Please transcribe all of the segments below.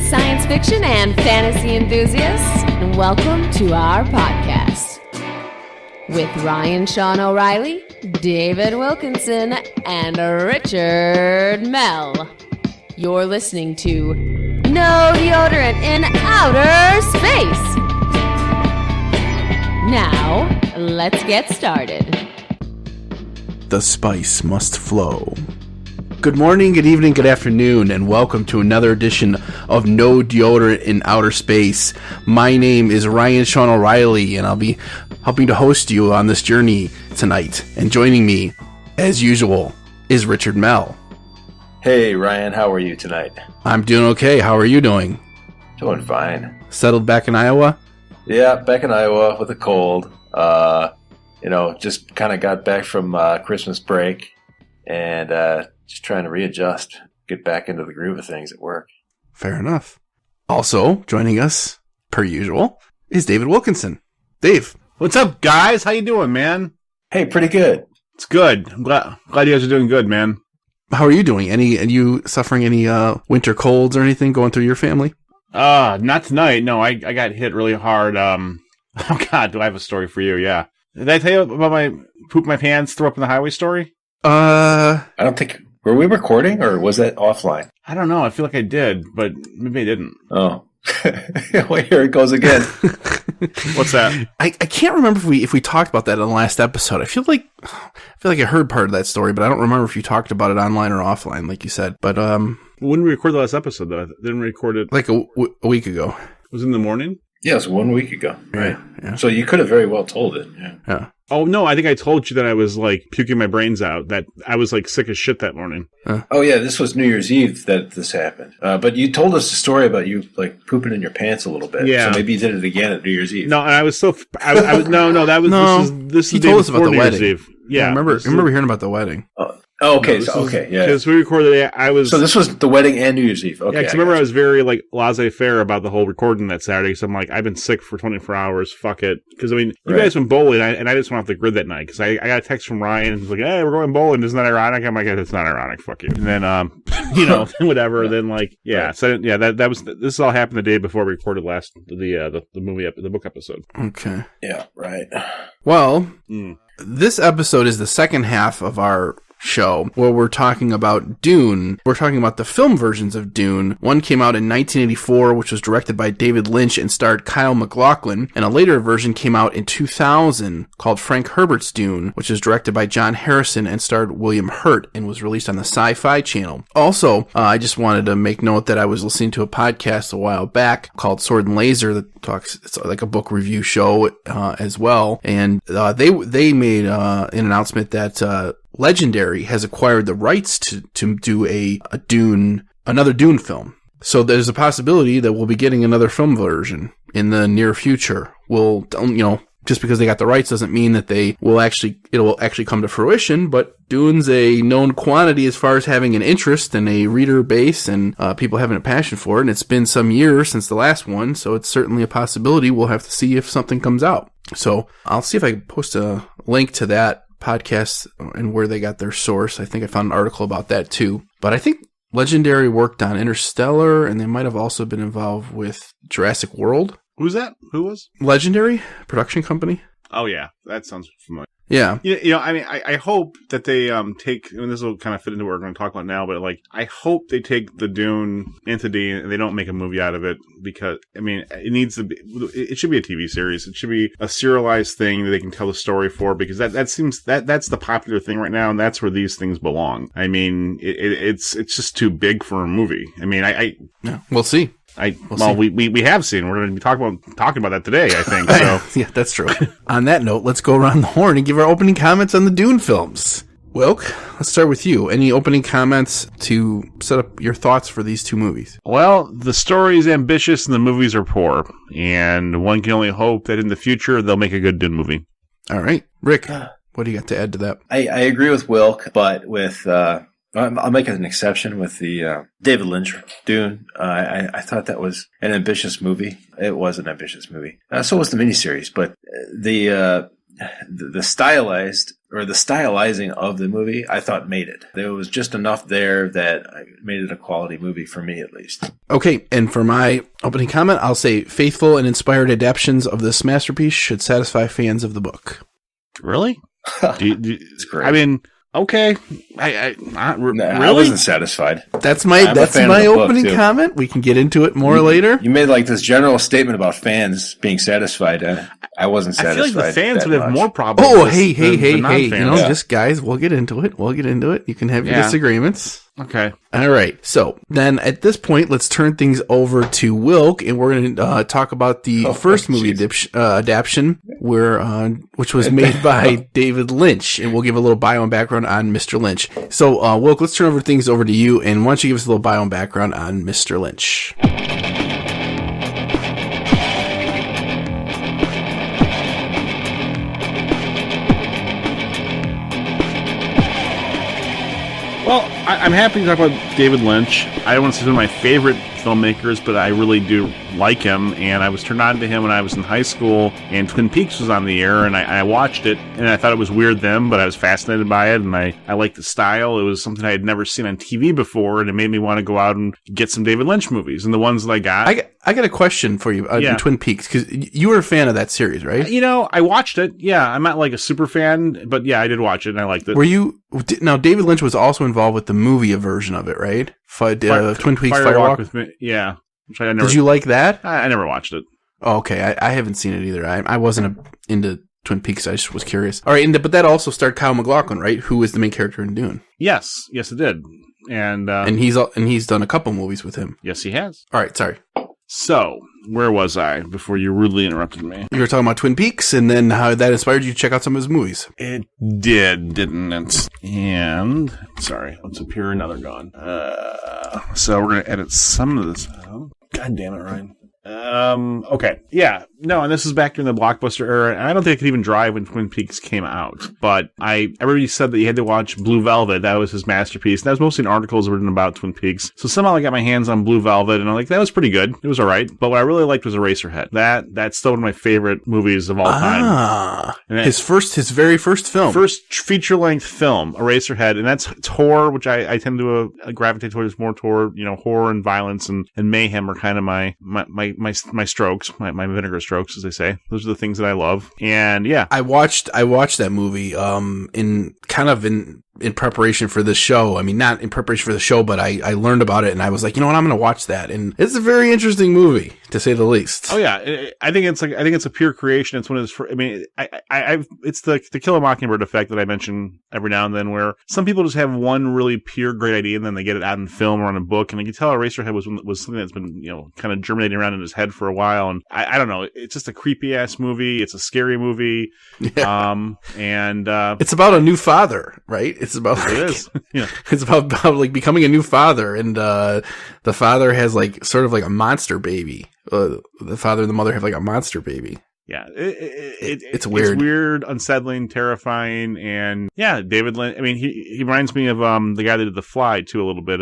science fiction and fantasy enthusiasts, and welcome to our podcast. With Ryan Sean O'Reilly, David Wilkinson, and Richard Mell. You're listening to No Deodorant in Outer Space. Now, let's get started. The spice must flow. Good morning, good evening, good afternoon, and welcome to another edition of No Deodorant in Outer Space. My name is Ryan Sean O'Reilly, and I'll be helping to host you on this journey tonight. And joining me, as usual, is Richard Mell. Hey, Ryan, how are you tonight? I'm doing okay. How are you doing? Doing fine. Settled back in Iowa? Yeah, back in Iowa with a cold. Just kind of got back from Christmas break and just trying to readjust, get back into the groove of things at work. Fair enough. Also, joining us, per usual, is David Wilkinson. Dave. What's up, guys? How you doing, man? Hey, pretty good. It's good. I'm glad you guys are doing good, man. How are you doing? Are you suffering any winter colds or anything going through your family? Not tonight. No, I got hit really hard. Oh God, do I have a story for you? Yeah. Did I tell you about my poop my pants, throw up in the highway story? I don't think... Were we recording, or was that offline? I don't know. I feel like I did, but maybe I didn't. Oh. Well, here it goes again. What's that? I can't remember if we talked about that in the last episode. I feel like I heard part of that story, but I don't remember if you talked about it online or offline, like you said. But when did we record the last episode, though? I didn't record it... Like a week ago. It was in the morning? Yeah, it was 1 week ago. Right. Yeah. So you could have very well told it. Yeah. Oh, no, I think I told you that I was, puking my brains out, that I was, sick as shit that morning. Oh, yeah, this was New Year's Eve that this happened. But you told us a story about you, pooping in your pants a little bit. Yeah. So maybe you did it again at New Year's Eve. No, and I was so... This is he told us about the wedding. Eve. Yeah. I remember hearing about the wedding. Okay, yeah. Because we recorded it, So this was the wedding and New Year's Eve. Okay. Yeah, because remember I was very, laissez-faire about the whole recording that Saturday, so I'm I've been sick for 24 hours, fuck it. Because, you guys went bowling, and I just went off the grid that night, because I got a text from Ryan, and he's like, hey, we're going bowling, isn't that ironic? I'm like, it's not ironic, fuck you. And then, whatever, then, so, yeah, this all happened the day before we recorded the book episode. Okay. Yeah, right. Well, This episode is the second half of our show where we're talking about Dune. We're talking about the film versions of Dune. One came out in 1984, which was directed by David Lynch and starred Kyle MacLachlan, and a later version came out in 2000 called Frank Herbert's Dune, which is directed by John Harrison and starred William Hurt and was released on the SyFy channel. Also, I just wanted to make note that I was listening to a podcast a while back called Sword and Laser that talks, it's like a book review show as well, and they made an announcement that Legendary has acquired the rights to do another Dune film. So there's a possibility that we'll be getting another film version in the near future. Just because they got the rights doesn't mean that it will actually come to fruition, but Dune's a known quantity as far as having an interest and a reader base and people having a passion for it. And it's been some years since the last one, so it's certainly a possibility. We'll have to see if something comes out. So I'll see if I can post a link to that podcast and where they got their source. I think I found an article about that too. But I think Legendary worked on Interstellar, and they might have also been involved with Jurassic World. Who's that? Who was? Legendary production company. Oh yeah, that sounds familiar. Yeah. I hope that they take, and this will kind of fit into what we're going to talk about now, but I hope they take the Dune entity and they don't make a movie out of it, because, it should be a TV series. It should be a serialized thing that they can tell the story for, because that's the popular thing right now, and that's where these things belong. It's just too big for a movie. Yeah, we'll see. We have seen. We're going to be talking about that today, I think. So. Yeah, that's true. On that note, let's go around the horn and give our opening comments on the Dune films. Wilk, let's start with you. Any opening comments to set up your thoughts for these two movies? Well, the story is ambitious and the movies are poor, and one can only hope that in the future they'll make a good Dune movie. All right. Rick, what do you got to add to that? I agree with Wilk, but with... I'll make an exception with the David Lynch Dune. I thought that was an ambitious movie. It was an ambitious movie. So was the miniseries, but the the stylizing of the movie, I thought made it. There was just enough there that made it a quality movie for me, at least. Okay, and for my opening comment, I'll say faithful and inspired adaptations of this masterpiece should satisfy fans of the book. Really? It's great. I mean, okay. Really? I wasn't satisfied. That's my opening comment. We can get into it more later. You made like this general statement about fans being satisfied. I wasn't satisfied. I feel like the fans would have more problems. Oh, hey. Just guys, we'll get into it. You can have your disagreements. Okay. All right. So then at this point, let's turn things over to Wilk, and we're going to talk about the first movie adaptation, which was made by David Lynch, and we'll give a little bio and background on Mr. Lynch. So, Wilk, let's turn things over to you, and why don't you give us a little bio and background on Mr. Lynch? Well, I'm happy to talk about David Lynch. I don't want to say he's one of my favorite filmmakers, but I really do like him, and I was turned on to him when I was in high school, and Twin Peaks was on the air, and I watched it, and I thought it was weird then, but I was fascinated by it, and I liked the style. It was something I had never seen on TV before, and it made me want to go out and get some David Lynch movies, and the ones that I got... I got a question for you in Twin Peaks, because you were a fan of that series, right? I watched it, yeah. I'm not like a super fan, but yeah, I did watch it, and I liked it. Now, David Lynch was also involved with the movie version of it, right? Twin Peaks Firewalk with Me, yeah. Did you like that? I never watched it. Oh, okay, I haven't seen it either. I wasn't into Twin Peaks. I just was curious. All right, but that also starred Kyle MacLachlan, right? Who is the main character in Dune? Yes, it did, and he's done a couple movies with him. Yes, he has. All right, sorry. So, where was I before you rudely interrupted me? You were talking about Twin Peaks and then how that inspired you to check out some of his movies. It did, didn't it? And, sorry, what's up here? Another gone. So we're going to edit some of this out. God damn it, Ryan. Okay. Yeah. No, and this is back during the Blockbuster era, and I don't think I could even drive when Twin Peaks came out. But everybody said that you had to watch Blue Velvet. That was his masterpiece. And that was mostly in articles written about Twin Peaks. So somehow I got my hands on Blue Velvet, and I'm like, that was pretty good. It was alright. But what I really liked was Eraserhead. That's still one of my favorite movies of all time. His very first film. First feature-length film, Eraserhead. And that's horror, which I tend to gravitate towards more toward, horror and violence and mayhem are kind of my strokes, my vinegar strokes, as they say. Those are the things that I love. And yeah. I watched that movie in preparation for this show. I mean, not in preparation for the show, but I learned about it and I was like, you know what, I'm going to watch that. And it's a very interesting movie, to say the least. Oh yeah. I think it's a pure creation. It's one of those, it's the Kill a Mockingbird effect that I mention every now and then, where some people just have one really pure great idea and then they get it out in film or on a book. And I can tell Eraserhead was something that's been, kind of germinating around in his head for a while. And I don't know. It's just a creepy ass movie. It's a scary movie. Yeah. It's about a new father, right? It's about it's about like becoming a new father, and the father has like sort of like a monster baby. The father and the mother have like a monster baby. Yeah, it's weird. It's weird, unsettling, terrifying, and yeah, David Lynch. I mean, he reminds me of the guy that did The Fly too a little bit.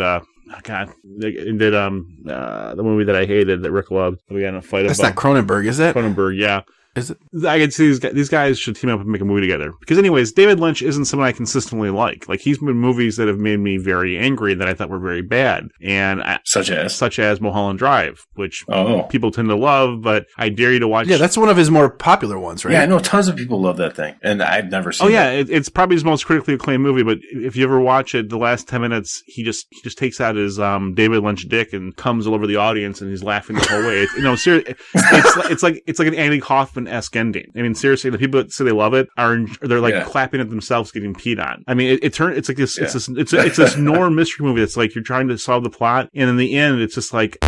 God, they did the movie that I hated that Rick loved. We got in a fight. That's not Cronenberg, is it? Cronenberg, yeah. Is it? I can see these guys should team up and make a movie together. Because anyways, David Lynch isn't someone I consistently like. Like, he's been movies that have made me very angry that I thought were very bad. And such as Mulholland Drive, which people tend to love, but I dare you to watch. Yeah, that's one of his more popular ones, right? Yeah, I know tons of people love that thing. And I've never seen it. Oh, yeah, it's probably his most critically acclaimed movie, but if you ever watch it, the last 10 minutes, he just takes out his David Lynch dick and comes all over the audience and he's laughing the whole way. Seriously, it's like an Andy Kaufman-esque ending. I mean, seriously, the people that say they love it they're like clapping at themselves getting peed on. I mean, it's like this. Yeah. It's this Norm mystery movie that's like you're trying to solve the plot, and in the end, it's just like.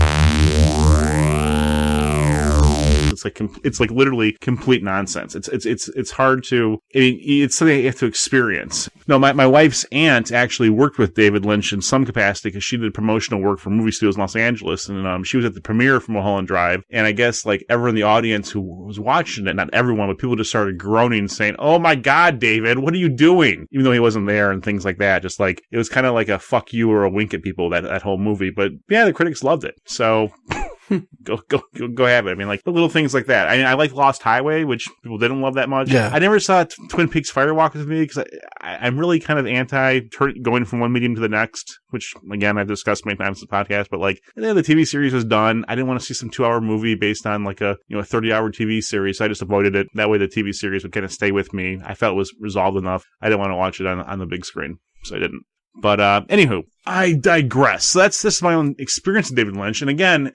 It's like literally complete nonsense. It's hard to. I mean, it's something you have to experience. No, my wife's aunt actually worked with David Lynch in some capacity because she did promotional work for movie studios in Los Angeles, and she was at the premiere for Mulholland Drive. And I guess like everyone in the audience who was watching it, not everyone, but people just started groaning, saying, "Oh my God, David, what are you doing?" Even though he wasn't there and things like that. Just like it was kind of like a fuck you or a wink at people that whole movie. But yeah, the critics loved it. So. Go have it. I mean, like, the little things like that. I like Lost Highway, which people didn't love that much. Yeah. I never saw Twin Peaks Firewalk with me because I'm really kind of anti going from one medium to the next, which, again, I've discussed many times in the podcast, but like, the TV series was done. I didn't want to see some 2-hour movie based on like a 30-hour TV series, so I just avoided it. That way the TV series would kind of stay with me. I felt it was resolved enough. I didn't want to watch it on the big screen, so I didn't. But anywho, I digress. So that's my own experience with David Lynch. And again,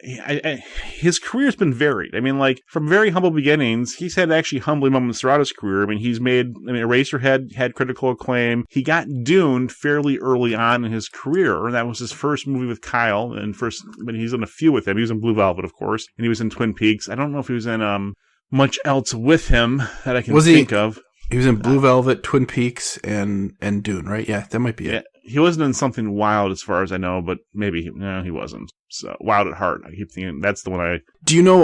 his career's been varied. I mean, like, from very humble beginnings, he's had actually humbling moments throughout his career. I mean, Eraserhead had critical acclaim. He got Dune fairly early on in his career. And that was his first movie with Kyle. But he's in a few with him. He was in Blue Velvet, of course. And he was in Twin Peaks. I don't know if he was in much else with him that I can think of. He was in Blue Velvet, Twin Peaks, and Dune, right? Yeah, that might be it. He wasn't in something wild as far as I know, but maybe he wasn't. So, Wild at Heart. I keep thinking that's the one Do you know,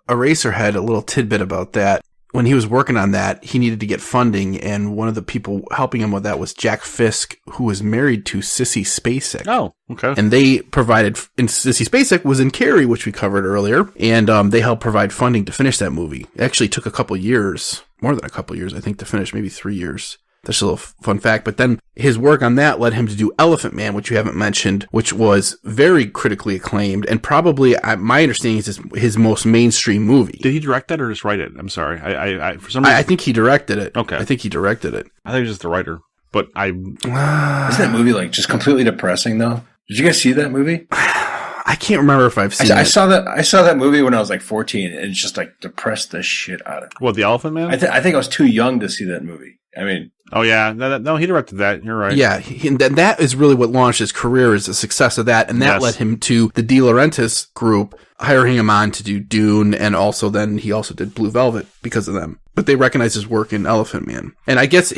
Eraserhead, a little tidbit about that. When he was working on that, he needed to get funding, and one of the people helping him with that was Jack Fisk, who was married to Sissy Spacek. Oh, okay. And they provided, and Sissy Spacek was in Carrie, which we covered earlier, and they helped provide funding to finish that movie. It actually took a couple years, more than a couple years, I think, to finish, maybe 3 years. That's a little fun fact. But then his work on that led him to do Elephant Man, which you haven't mentioned, which was very critically acclaimed and probably, my understanding is his most mainstream movie. Did he direct that or just write it? I'm sorry. I for some reason, I think he directed it. Okay. I think he directed it. I think he was just the writer. But Isn't that movie like just completely depressing though? Did you guys see that movie? I can't remember if I've seen it. I saw that movie when I was like 14 and it's just like depressed the shit out of me. What, The Elephant Man? I think I was too young to see that movie. I mean, oh yeah, no, he directed that. You're right. Yeah, that is really what launched his career, is the success of that, and that led him to the De Laurentiis group hiring him on to do Dune, and also then he also did Blue Velvet because of them. But they recognized his work in Elephant Man, and I guess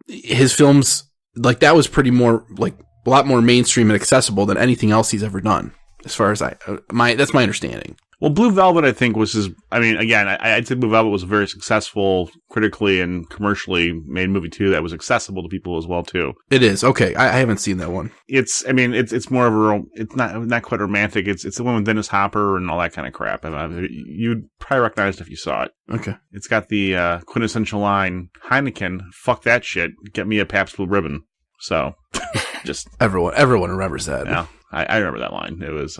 his films, like, that was pretty more like a lot more mainstream and accessible than anything else he's ever done. As far as that's my understanding. Well, Blue Velvet, I think, was his. I mean, again, I'd say Blue Velvet was a very successful, critically and commercially made movie too. That was accessible to people as well too. It is okay. I haven't seen that one. It's more of a. It's not quite romantic. It's the one with Dennis Hopper and all that kind of crap. You'd probably recognize it if you saw it. Okay. It's got the quintessential line, Heineken, fuck that shit, get me a Pabst Blue Ribbon. So, just everyone remembers that. Yeah, I remember that line. It was.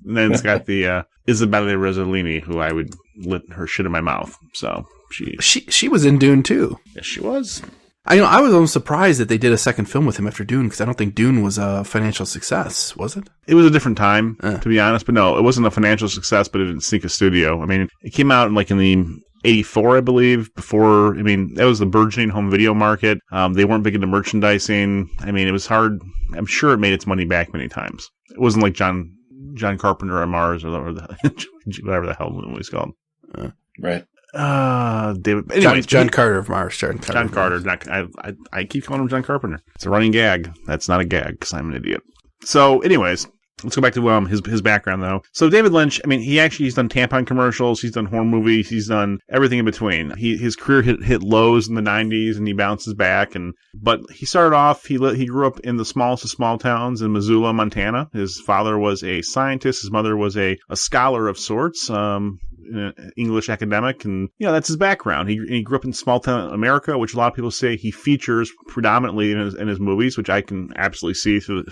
And then it's got the Isabella Rossellini, who I would lit her shit in my mouth. So she was in Dune too. Yes, she was. I was almost surprised that they did a second film with him after Dune, because I don't think Dune was a financial success, was it? It was a different time, to be honest. But no, it wasn't a financial success, but it didn't sink a studio. I mean, it came out in the 84, I believe, before, that was the burgeoning home video market. They weren't big into merchandising. I mean, it was hard. I'm sure it made its money back many times. It wasn't like John Carpenter on Mars or whatever the hell the movie's called. Right. David. Anyways, John Carter of Mars. John Carter. I keep calling him John Carpenter. It's a running gag. That's not a gag because I'm an idiot. So, anyways, let's go back to his background though. So David Lynch, he's done tampon commercials, he's done horror movies, he's done everything in between. His career hit lows in the 90s and he bounces back. But he started off, he grew up in the smallest of small towns in Missoula, Montana. His father was a scientist, his mother was a scholar of sorts. English academic, and that's his background. He grew up in small town America, which a lot of people say he features predominantly in his movies, which I can absolutely see through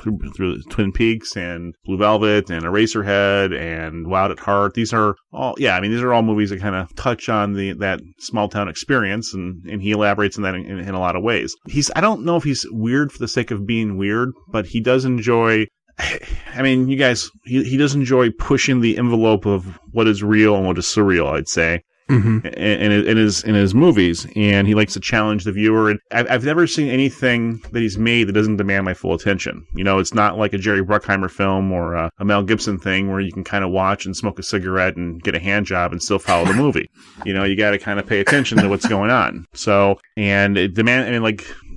Twin Peaks and Blue Velvet and Eraserhead and Wild at Heart. These are all, these are all movies that kind of touch on that small town experience, and he elaborates on that in a lot of ways. I don't know if he's weird for the sake of being weird, but he does enjoy. You guys, he does enjoy pushing the envelope of what is real and what is surreal, I'd say, in his movies, and he likes to challenge the viewer. And I've never seen anything that he's made that doesn't demand my full attention. It's not like a Jerry Bruckheimer film or a Mel Gibson thing where you can kind of watch and smoke a cigarette and get a hand job and still follow the movie. You got to kind of pay attention to what's going on. So, and it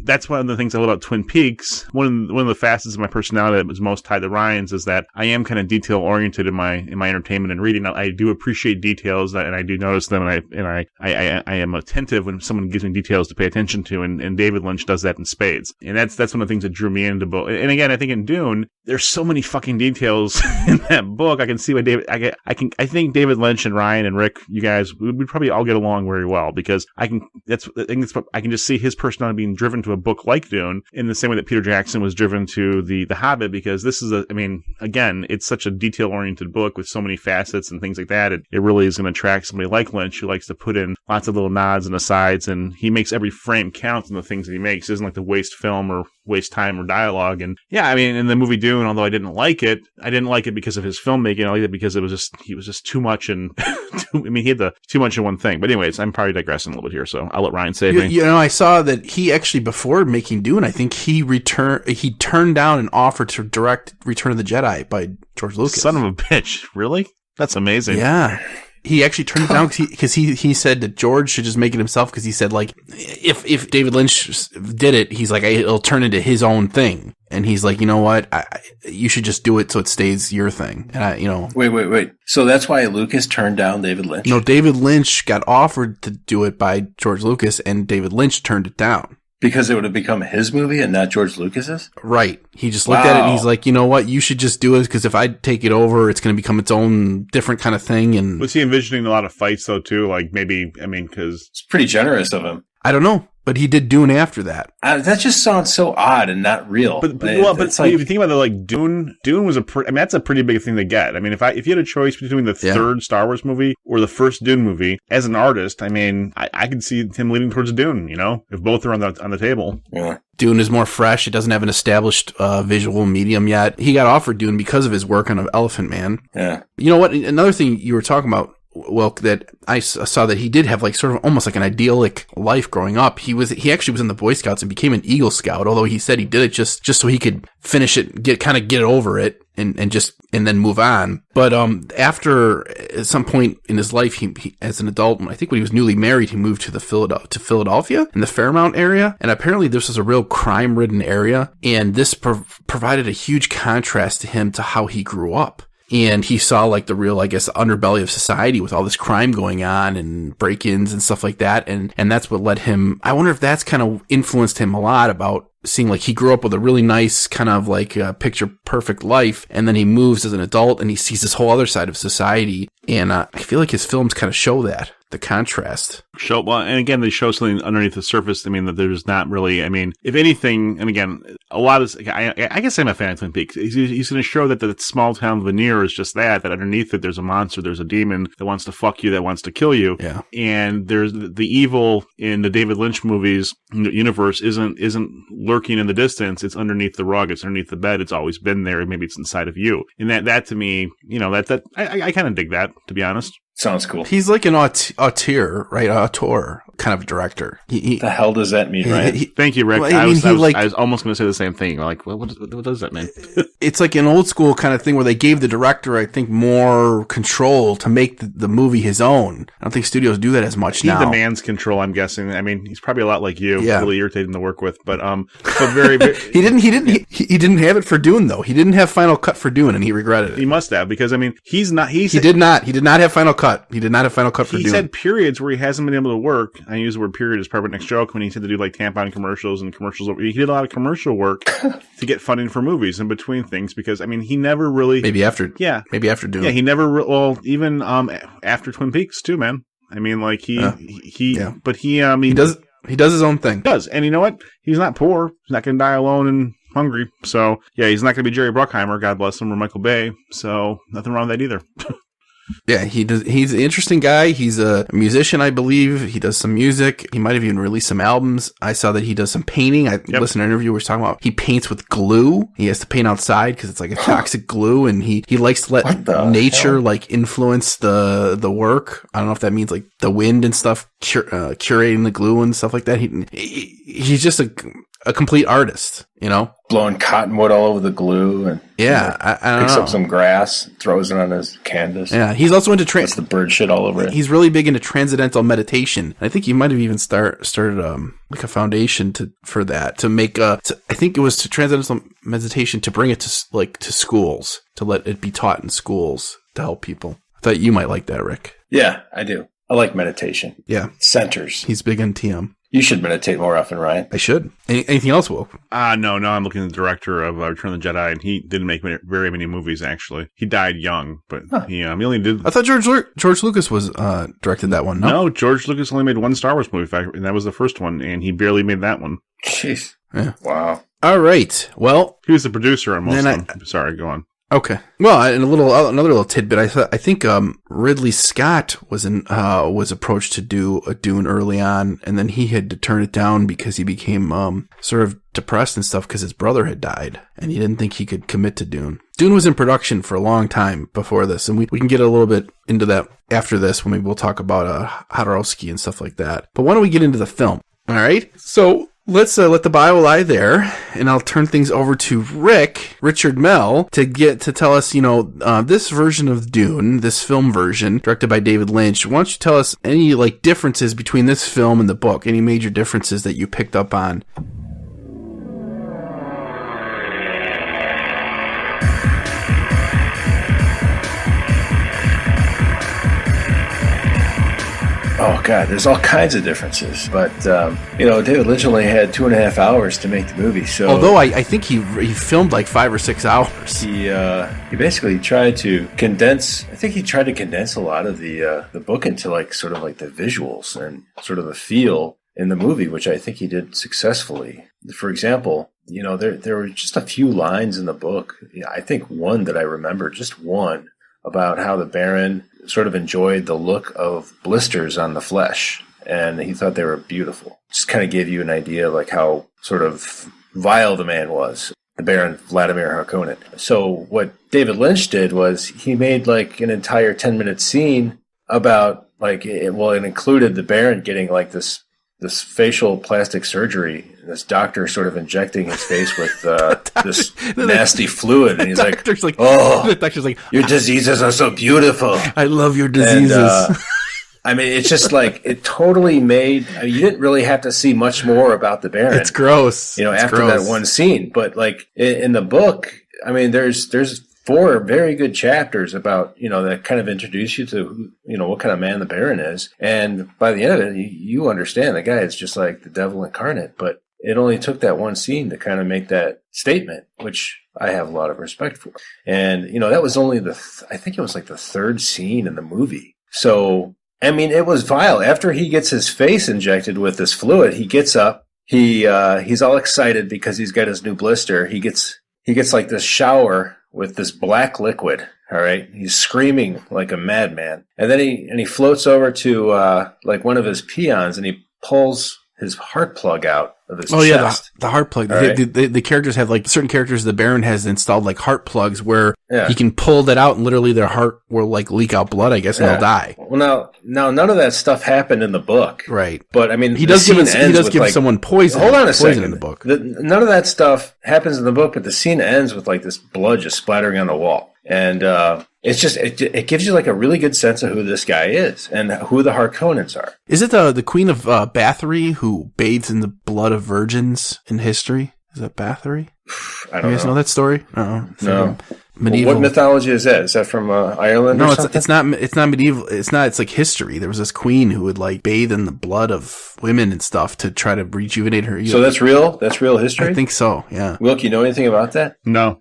that's one of the things I love about Twin Peaks. One of the facets of my personality that was most tied to Ryan's is that I am kind of detail oriented in my entertainment and reading. I do appreciate details, and I do notice them, and I am attentive when someone gives me details to pay attention to, and David Lynch does that in spades. And that's one of the things that drew me into both. And again, I think in Dune, there's so many fucking details in that book. I can see why I think David Lynch and Ryan and Rick, you guys, we'd probably all get along very well, because I can just see his personality being driven to a book like Dune in the same way that Peter Jackson was driven to the Hobbit, because this is again, it's such a detail-oriented book with so many facets and things like that. It really is going to attract somebody like Lynch, who likes to put in lots of little nods and asides, and he makes every frame count in the things that he makes. He doesn't like to waste film or waste time or dialogue. And yeah, I mean, in the movie Dune, although I didn't like it because of his filmmaking. I liked it because he was just too much, and he had too much in one thing. But anyways, I'm probably digressing a little bit here, so I'll let Ryan save me. I saw that he actually, before making Dune, I think he turned down an offer to direct Return of the Jedi by George Lucas. Son of a bitch. Really? That's amazing. Yeah. He actually turned it down because he said that George should just make it himself, because he said, like, if David Lynch did it, he's like, it'll turn into his own thing. And he's like, you know what? You should just do it so it stays your thing. And Wait. So that's why Lucas turned down David Lynch? No, David Lynch got offered to do it by George Lucas, and David Lynch turned it down. Because it would have become his movie and not George Lucas's? Right. He just looked at it and he's like, you know what? You should just do it, because if I take it over, it's going to become its own different kind of thing. And was he envisioning a lot of fights, though, too? Like, maybe, because it's pretty generous of him. I don't know. But he did Dune after that. That just sounds so odd and not real. But if you think about it, like Dune was that's a pretty big thing to get. I mean, if you had a choice between the third Star Wars movie or the first Dune movie, as an artist, I mean, I could see him leaning towards Dune. If both are on the table. Yeah. Dune is more fresh. It doesn't have an established visual medium yet. He got offered Dune because of his work on Elephant Man. Yeah. You know what? Another thing you were talking about, Wilk, that I saw that he did have like sort of almost like an idyllic life growing up. He actually was in the Boy Scouts and became an Eagle Scout, although he said he did it just so he could finish it, get over it and then move on. But after at some point in his life, he as an adult, I think when he was newly married, he moved to Philadelphia in the Fairmount area, and apparently this was a real crime-ridden area, and this provided a huge contrast to him to how he grew up. And he saw like the real, I guess, underbelly of society with all this crime going on and break-ins and stuff like that. And that's what led him. I wonder if that's kind of influenced him a lot about seeing like he grew up with a really nice kind of like picture perfect life. And then he moves as an adult and he sees this whole other side of society. And I feel like his films kind of show that. The contrast. And again, they show something underneath the surface. I mean, that there's not really, I mean, if anything, and again, a lot of, I guess I'm a fan of Twin Peaks. He's going to show that the small town veneer is just that underneath it, there's a monster, there's a demon that wants to fuck you, that wants to kill you. Yeah. And there's the evil in the David Lynch movies universe isn't lurking in the distance. It's underneath the rug. It's underneath the bed. It's always been there. Maybe it's inside of you. And that to me, I kind of dig that, to be honest. Sounds cool. He's like an auteur, right? Auteur kind of director. The hell does that mean, right? Thank you, Rick. Well, I was almost going to say the same thing. Like, what does that mean? It's like an old school kind of thing where they gave the director, I think, more control to make the movie his own. I don't think studios do that as much now. He demands control, I'm guessing. I mean, he's probably a lot like you. Yeah. Really irritating to work with, but very, very he didn't have it for Dune though. He didn't have Final Cut for Dune, and he regretted it. He must have, because I mean, he did not have Final Cut. He did not have Final Cut for Dune. He's had periods where he hasn't been able to work. I use the word period as part of next joke when he said to do like tampon commercials and commercials. He did a lot of commercial work to get funding for movies in between things, because I mean, he never really maybe after Dune. Yeah, he never even after Twin Peaks too, man. I mean, like he does his own thing. He does, and you know what? He's not poor. He's not going to die alone and hungry. So yeah, he's not going to be Jerry Bruckheimer, God bless him, or Michael Bay. So nothing wrong with that either. Yeah, he's an interesting guy. He's a musician, I believe. He does some music. He might have even released some albums. I saw that he does some painting. I listened to an interview where he was talking about he paints with glue. He has to paint outside because it's like a toxic glue, and he likes to let nature like influence the work. I don't know if that means like the wind and stuff, curating the glue and stuff like that. He's just a a complete artist, you know? Blowing cottonwood all over the glue and I don't picks know. up some grass, throws it on his canvas. Yeah, he's also into Puts the bird shit all over it. He's really big into transcendental meditation. I think he might have even started like a foundation for that to make I think it was to transcendental meditation to bring it to schools, to let it be taught in schools to help people. I thought you might like that, Rick. Yeah, I do. I like meditation. Yeah, centers. He's big on TM. You should meditate more often, Ryan. I should. Anything else, Will? No, I'm looking at the director of Return of the Jedi, and he didn't make very many movies, actually. He died young, but he only did... I thought George Lucas was directed that one, no? No, George Lucas only made one Star Wars movie, and that was the first one, and he barely made that one. Jeez. Yeah. Wow. All right. Well... He was the producer on most of them. Sorry, go on. Okay. Well, and another little tidbit. I think Ridley Scott was approached to do a Dune early on, and then he had to turn it down because he became sort of depressed and stuff because his brother had died, and he didn't think he could commit to Dune. Dune was in production for a long time before this, and we can get a little bit into that after this when maybe we'll talk about Jodorowsky and stuff like that. But why don't we get into the film? All right. So. Let's let the bio lie there, and I'll turn things over to Richard Mell, to tell us, this version of Dune, this film version, directed by David Lynch. Why don't you tell us any differences between this film and the book? Any major differences that you picked up on? Oh, God, there's all kinds of differences. But, David Lynch only had 2.5 hours to make the movie. So, although I think he filmed like 5 or 6 hours. He basically tried to condense, a lot of the book into sort of the visuals and sort of the feel in the movie, which I think he did successfully. For example, there were just a few lines in the book. I think one that I remember, just one, about how the Baron sort of enjoyed the look of blisters on the flesh, and he thought they were beautiful. Just kind of gave you an idea of how sort of vile the man was, the Baron Vladimir Harkonnen. So what David Lynch did was he made an entire 10-minute scene about it included the Baron getting this facial plastic surgery, this doctor sort of injecting his face with this nasty fluid, and he's the doctor's like, your diseases are so beautiful. I love your diseases. And, it's just it totally made, you didn't really have to see much more about the Baron. It's gross. After that one scene. But in the book, there's 4 very good chapters about, that kind of introduce you to, what kind of man the Baron is. And by the end of it, you understand the guy is just like the devil incarnate. But it only took that one scene to kind of make that statement, which I have a lot of respect for. And, that was only I think it was the 3rd scene in the movie. So, it was vile. After he gets his face injected with this fluid, he gets up. He's all excited because he's got his new blister. He gets this shower with this black liquid. All right. He's screaming like a madman. And then he floats over to, one of his peons, and he pulls his heart plug out of his chest. Yeah, the heart plug. Right. The characters have certain characters the Baron has installed heart plugs where he can pull that out and literally their heart will leak out blood, I guess, and they'll die. Well, now none of that stuff happened in the book. Right. But he does give someone poison. Hold on a second. In the book. None of that stuff happens in the book, but the scene ends with this blood just splattering on the wall. And it's just it gives you a really good sense of who this guy is and who the Harkonnens are. Is it the Queen of Bathory who bathes in the blood of virgins in history? Is that Bathory? I don't know. You guys know that story? No. Medieval. What mythology is that? Is that from Ireland? No, or something? it's not medieval. It's not. It's history. There was this queen who would bathe in the blood of women and stuff to try to rejuvenate her. So that's real. That's real history. I think so. Yeah. Wilk, you know anything about that? No.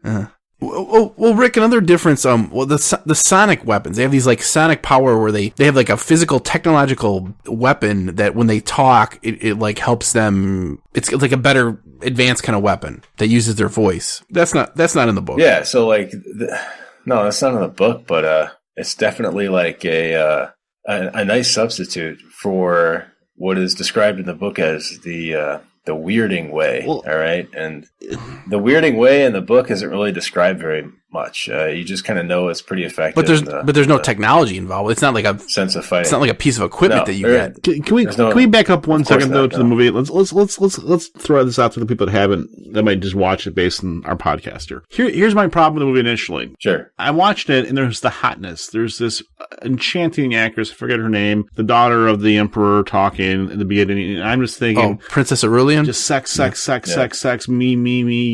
Well, Rick, another difference, the sonic weapons, they have these sonic power where they have a physical technological weapon that when they talk, it helps them. It's a better advanced kind of weapon that uses their voice. That's not in the book. Yeah. So no, that's not in the book, but it's definitely a nice substitute for what is described in the book as the weirding way. Well, all right. And The weirding way in the book isn't really described very much. You just kind of know it's pretty effective. But there's no technology involved. It's not like a sense of fighting. It's not like a piece of equipment that you get. Can we back up 1 second though to the movie? Let's throw this out to the people that might just watch it based on our podcast here. Here's my problem with the movie initially. Sure. I watched it and there's the hotness. There's this enchanting actress, I forget her name, the daughter of the emperor talking in the beginning. And I'm just thinking, Princess Aurelian? Just sex, me,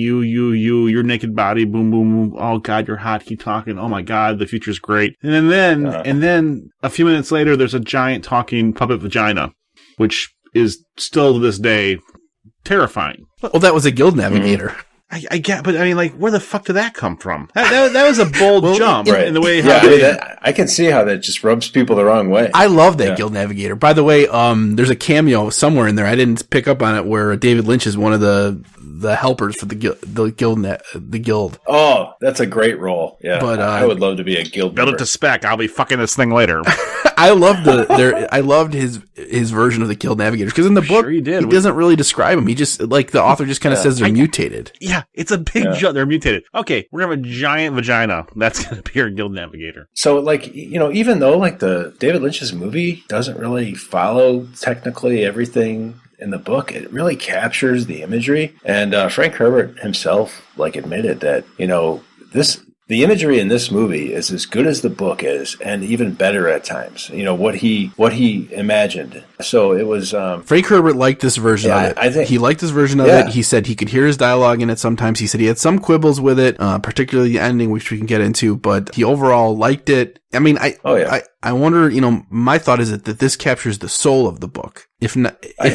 you, your naked body, boom, boom, boom. Oh God, you're hot. Keep talking. Oh my God, the future's great. And then a few minutes later, there's a giant talking puppet vagina, which is still to this day terrifying. Well, that was a guild navigator. I get, but I mean, like, where the fuck did that come from? That was a bold jump, right? In the way, I can see how that just rubs people the wrong way. I love that guild navigator. By the way, there's a cameo somewhere in there. I didn't pick up on it where David Lynch is one of the helpers for the guild. Oh, that's a great role. Yeah, but I would love to be a guild member. Build it to spec. I'll be fucking this thing later. I loved his version of the guild navigators because in the book he doesn't really describe them. He just the author just kind of says they're mutated. Yeah, it's a big jump. They're mutated. Okay, we're gonna have a giant vagina. That's gonna be our guild navigator. So even though the David Lynch's movie doesn't really follow technically everything in the book, it really captures the imagery. And Frank Herbert himself admitted that the imagery in this movie is as good as the book is, and even better at times. What he imagined. So it was Frank Herbert liked this version of it. I think he liked this version of it. He said he could hear his dialogue in it sometimes. He said he had some quibbles with it, particularly the ending, which we can get into, but he overall liked it. I mean, I wonder, my thought is that this captures the soul of the book. I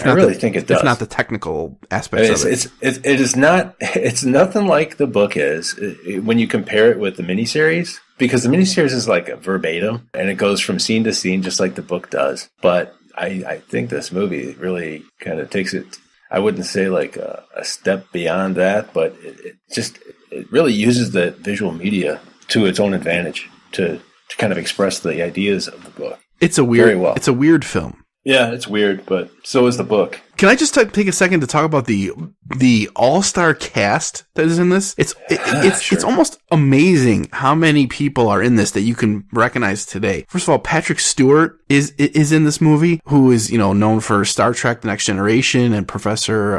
really think it does. If not the technical aspects of it. It is not, it's nothing like the book is when you compare it with the miniseries, because the miniseries is like a verbatim and it goes from scene to scene just like the book does. But I think this movie really kind of takes it, I wouldn't say a step beyond that, but it really uses the visual media to its own advantage to kind of express the ideas of the book. It's a weird film. Yeah, it's weird, but so is the book. Can I just take a second to talk about the all-star cast that is in this? It's almost amazing how many people are in this that you can recognize today. First of all, Patrick Stewart is in this movie, who is known for Star Trek: The Next Generation and Professor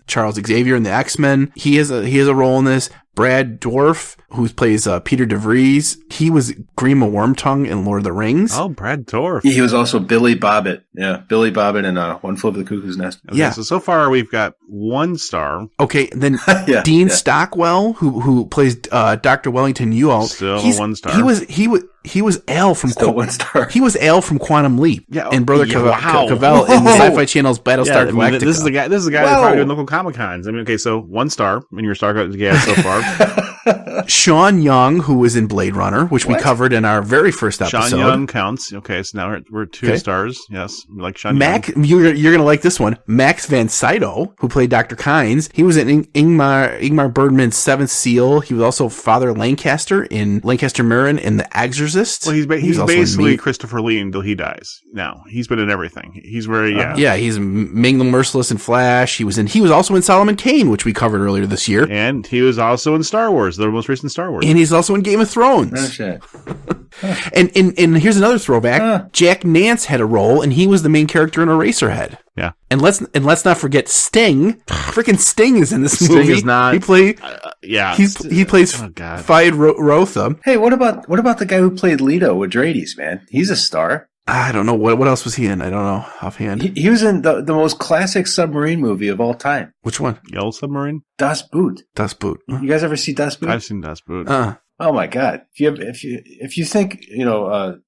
Charles Xavier in the X-Men. He has a role in this. Brad Dourif, who plays Peter DeVries, he was Grima Wormtongue in Lord of the Rings. Oh, Brad Dourif. He was also Billy Bobbitt. Yeah, Billy Bobbitt in One Flew Over the Cuckoo's Nest. Okay, so far we've got 1 star. Okay, then Dean Stockwell, who plays Dr. Wellington Ewald. Still 1 star. He was Al from Still 1 star. He was Al from Quantum Leap. Yeah, and Brother Cavell in the Sci-Fi Channel's Battlestar Galactica. This is the guy that's probably doing local Comic Cons. I mean, okay, so 1 star in your star cast so far. Sean Young, who was in Blade Runner, which we covered in our very first episode. Sean Young counts. Okay, so now we're 2 stars. Yes, we like Sean Young. You're going to like this one. Max van Sydow, who played Dr. Kynes. He was in Ingmar Bergman's Seventh Seal. He was also Father Lancaster in Lancaster Mirren in The Exorcist. Well, he's basically Christopher Lee until he dies. Now he's been in everything. He's very he's Ming the Merciless in Flash. He was also in Solomon Kane, which we covered earlier this year, and he was also in Star Wars, the most recent Star Wars, and he's also in Game of Thrones. Oh, shit. And here's another throwback. Jack Nance had a role, and he was the main character in Eraserhead. Yeah. And let's not forget Sting. Freaking Sting is in this movie. Sting is not. He plays Fyod Rotha. Hey, what about the guy who played Leto Atreides, man? He's a star. I don't know what else was he in. I don't know offhand. He was in the most classic submarine movie of all time. Which one? Yellow Submarine. Das Boot. Das Boot. You guys ever see Das Boot? I've seen Das Boot. Oh my God! If you think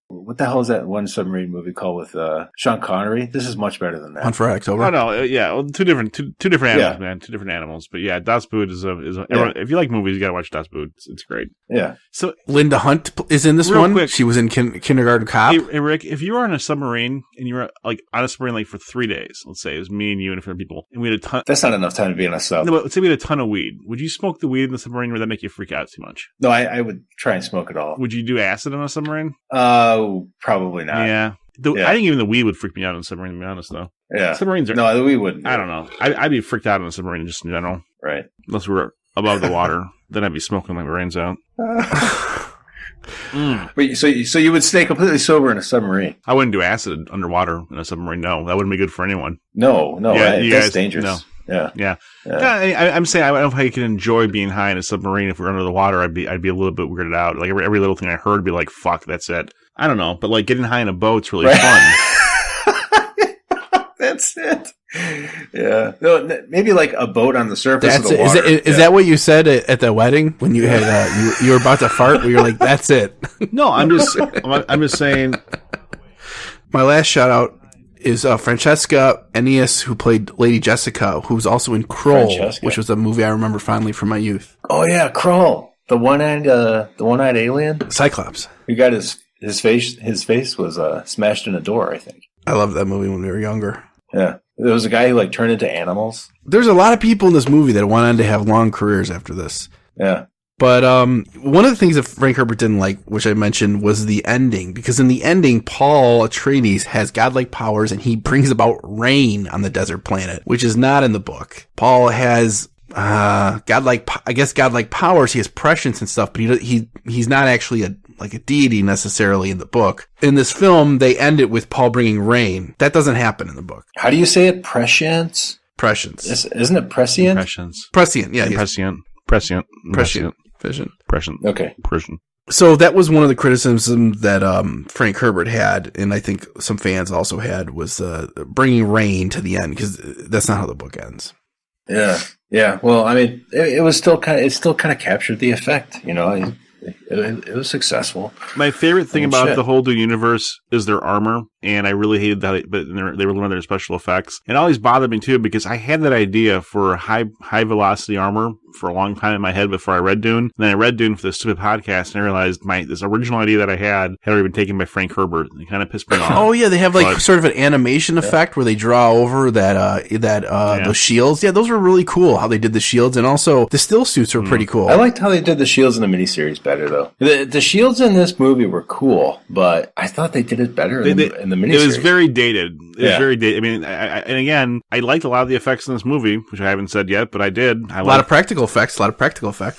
what the hell is that one submarine movie called with Sean Connery? This is much better than that. Hunt for October. Oh no, well, two different animals, man. 2 different animals. But yeah, Das Boot is everyone, if you like movies, you gotta watch Das Boot. It's great. Yeah. So Linda Hunt is in this one. Quick, she was in Kindergarten Cop. Hey Rick, if you were on a submarine and you were on a submarine for 3 days, let's say it was me and you and a few people, and we had a ton. That's not enough time to be on a sub. No, but let's say we had a ton of weed. Would you smoke the weed in the submarine, or would that make you freak out too much? No, I would try and smoke it all. Would you do acid on a submarine? Probably not. Yeah. I think even the weed would freak me out on a submarine, to be honest, though. Yeah. Submarines are... No, the weed wouldn't. I don't know. I'd be freaked out on a submarine just in general. Right. Unless we were above the water. Then I'd be smoking my brains out. Wait, so you would stay completely sober in a submarine? I wouldn't do acid underwater in a submarine. No, that wouldn't be good for anyone. No, Yeah, that's dangerous. No. Yeah. I'm saying I don't know how you can enjoy being high in a submarine. If we're under the water, I'd be a little bit weirded out. Like every little thing I heard would be like, fuck, that's it. I don't know, but like getting high in a boat's really fun. That's it. Yeah. No, maybe like a boat on the surface of the water. Is that what you said at the wedding when you had you were about to fart? Where you're like, that's it. No, I'm just saying. My last shout out is Francesca Ennis, who played Lady Jessica, who's also in Krull, which was a movie I remember fondly from my youth. Oh yeah, Krull, the one-eyed alien, Cyclops. Who got his face was smashed in a door, I think. I loved that movie when we were younger. Yeah, there was a guy who like turned into animals. There's a lot of people in this movie that went on to have long careers after this. Yeah. But one of the things that Frank Herbert didn't like, which I mentioned, was the ending. Because in the ending, Paul Atreides has godlike powers, and he brings about rain on the desert planet, which is not in the book. Paul has godlike powers. He has prescience and stuff, but he's not actually a deity necessarily in the book. In this film, they end it with Paul bringing rain. That doesn't happen in the book. How do you say it? Prescience? Prescience. Isn't it prescient? Prescient, yeah. Prescient. Prescient. Okay. Prescient. So that was one of the criticisms that Frank Herbert had, and I think some fans also had, was bringing rain to the end, because that's not how the book ends. Yeah. Well, I mean, it still kind of captured the effect, you know. It was successful. My favorite thing about the whole Dune universe is their armor, and I really hated that. But they were one of their special effects, and it always bothered me too because I had that idea for high velocity armor for a long time in my head before I read Dune. And then I read Dune for this stupid podcast, and I realized this original idea that I had already been taken by Frank Herbert. It kind of pissed me off. Oh yeah, they have sort of an animation effect where they draw over those shields. Yeah, those were really cool how they did the shields, and also the still suits were pretty cool. I liked how they did the shields in the miniseries better though. The shields in this movie were cool, but I thought they did it better in the miniseries. It was very dated. It was very dated. I mean, and again, I liked a lot of the effects in this movie, which I haven't said yet, but I did. A lot of practical effects,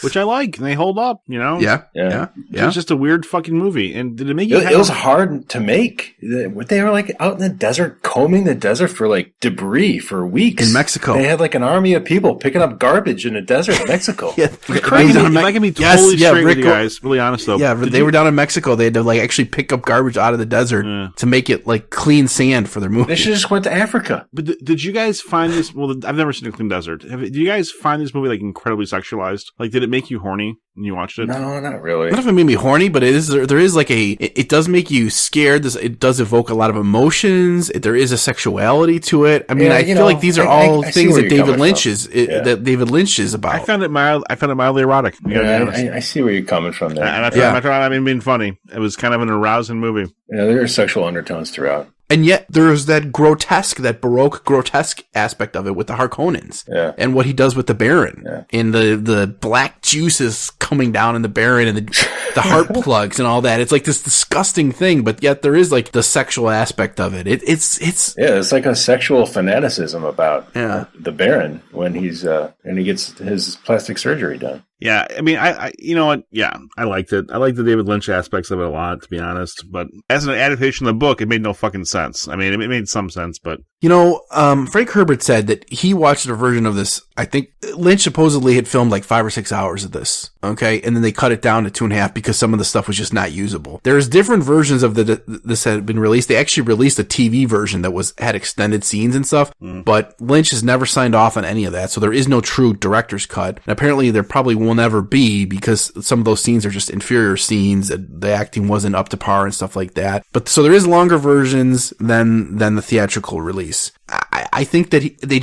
which I like, and they hold up. You know, yeah. It was just a weird fucking movie, and did it make you? It was hard to make. They were like out in the desert, combing the desert for like debris for weeks in Mexico. They had like an army of people picking up garbage in the desert in Mexico. If I can be totally straight with you guys, really honest though. Yeah, they were down in Mexico. They had to actually pick up garbage out of the desert to make it clean sand for their movie. They should have just went to Africa. But did you guys find this? Well, I've never seen a clean desert. Did you guys find this movie incredibly sexualized? Did it make you horny when you watched it? No, not really. I don't know if it made me horny, but there is it does make you scared. It does evoke a lot of emotions. There is a sexuality to it. I mean, I feel like these are all things that David Lynch is about. I found it mildly erotic. I see where you're coming from there. And I'm not being funny. It was kind of an arousing movie. Yeah, there are sexual undertones throughout. And yet there's that Baroque grotesque aspect of it with the Harkonnens. Yeah. And what he does with the Baron. Yeah. And the black juices coming down in the Baron and the heart plugs and all that. It's this disgusting thing, but yet there is the sexual aspect of it. It's like a sexual fanaticism about the Baron when he gets his plastic surgery done. Yeah, I mean, I you know what? Yeah, I liked it. I liked the David Lynch aspects of it a lot, to be honest. But as an adaptation of the book, it made no fucking sense. I mean, it made some sense, but... Frank Herbert said that he watched a version of this. I think Lynch supposedly had filmed 5 or 6 hours of this, okay? And then they cut it down to 2.5 because some of the stuff was just not usable. There's different versions of this that had been released. They actually released a TV version that had extended scenes and stuff, but Lynch has never signed off on any of that, so there is no true director's cut. And apparently there probably will never be because some of those scenes are just inferior scenes. The acting wasn't up to par and stuff like that. But so there is longer versions than the theatrical release. I think that they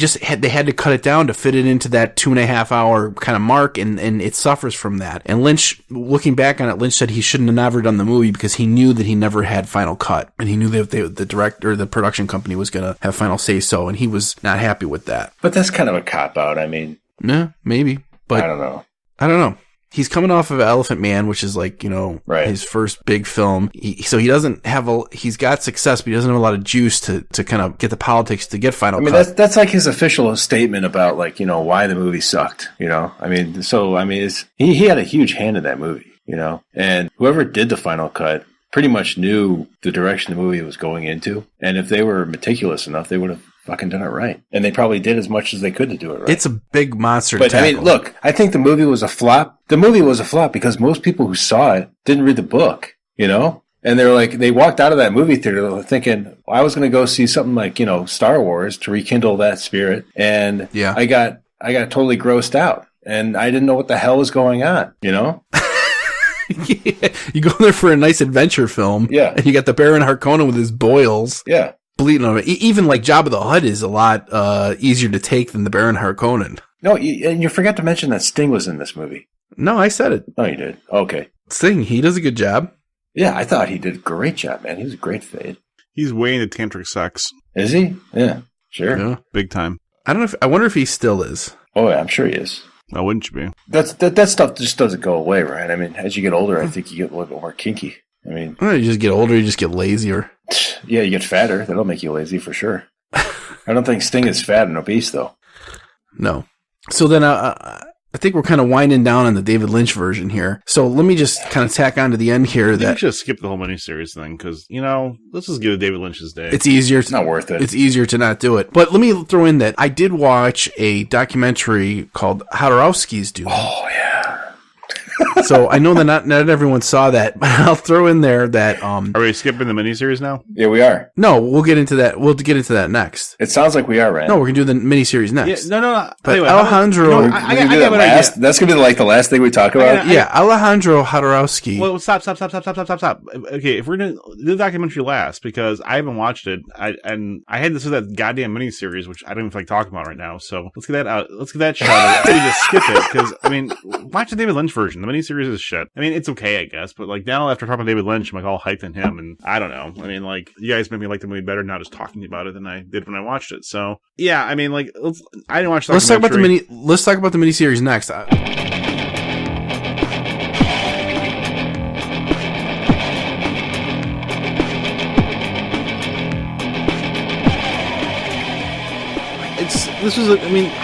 had to cut it down to fit it into that 2.5 hour kind of mark, and it suffers from that. And Lynch, looking back on it, Lynch said he shouldn't have never done the movie because he knew that he never had final cut, and he knew that the director, the production company, was going to have final say so, and he was not happy with that. But that's kind of a cop out. I mean, yeah, maybe, but I don't know. he's coming off of Elephant Man, which is like, Right. his first big film. So he doesn't have he's got success, but he doesn't have a lot of juice to kind of get the politics to get Final Cut. That's like his official statement about like, why the movie sucked, he had a huge hand in that movie, and whoever did the Final Cut pretty much knew the direction the movie was going into. And if they were meticulous enough, they would have fucking done it right. And they probably did as much as they could to do it right. It's a big monster to But tackle. look, I think the movie was a flop. The movie was a flop because most people who saw it didn't read the book, And they walked out of that movie theater thinking, well, I was going to go see something like, Star Wars to rekindle that spirit. And yeah. I got totally grossed out and I didn't know what the hell was going on, Yeah. You go there for a nice adventure film. Yeah. And you got the Baron Harkonnen with his boils. Yeah. Bleeding on it. Even like Jabba the Hutt is a lot easier to take than the Baron Harkonnen. No, and you forgot to mention that Sting was in this movie. No, I said it. Oh, you did? Okay. Sting, he does a good job. Yeah, I thought he did a great job, man. He was a great fade. He's way into tantric sex. Is he? Yeah, sure. Yeah. Big time. I wonder if he still is. Oh, yeah, I'm sure he is. Why wouldn't you be? That stuff just doesn't go away, right? I mean, as you get older, I think you get a little bit more kinky. I mean, You just get older, you just get lazier. Yeah, you get fatter. That'll make you lazy for sure. I don't think Sting is fat and obese, though. No. So then I think we're kind of winding down on the David Lynch version here. So let me just kind of tack on to the end here We should skip the whole miniseries thing because, let's just give David Lynch his day. it's easier. It's not worth it. It's easier to not do it. But let me throw in that I did watch a documentary called Hodorowski's Dune. Oh, yeah. So I know that not everyone saw that, but I'll throw in there that Are we skipping the miniseries now? Yeah, we are. no, we'll get into that. We'll get into that next. It sounds like we are, right? No, we're gonna do the miniseries next. Yeah, no. But Anyway, Alejandro, I got an idea. That's going to be like the last thing we talk about? Alejandro Hodorowski. Well, stop. Okay, if we're going to do the documentary last, because I haven't watched it, I had this with that goddamn miniseries, which I don't even feel like talking about right now, so let's get that out. Let's get that shot out. Maybe just skip it, because, watch the David Lynch version. The miniseries is shit. I mean, it's okay, I guess, but, now after talking about David Lynch, I'm, all hyped on him, and I don't know. I mean, you guys made me like the movie better now just talking about it than I did when I watched it, so, yeah, I mean, I didn't watch the documentary. Let's talk about the miniseries next. I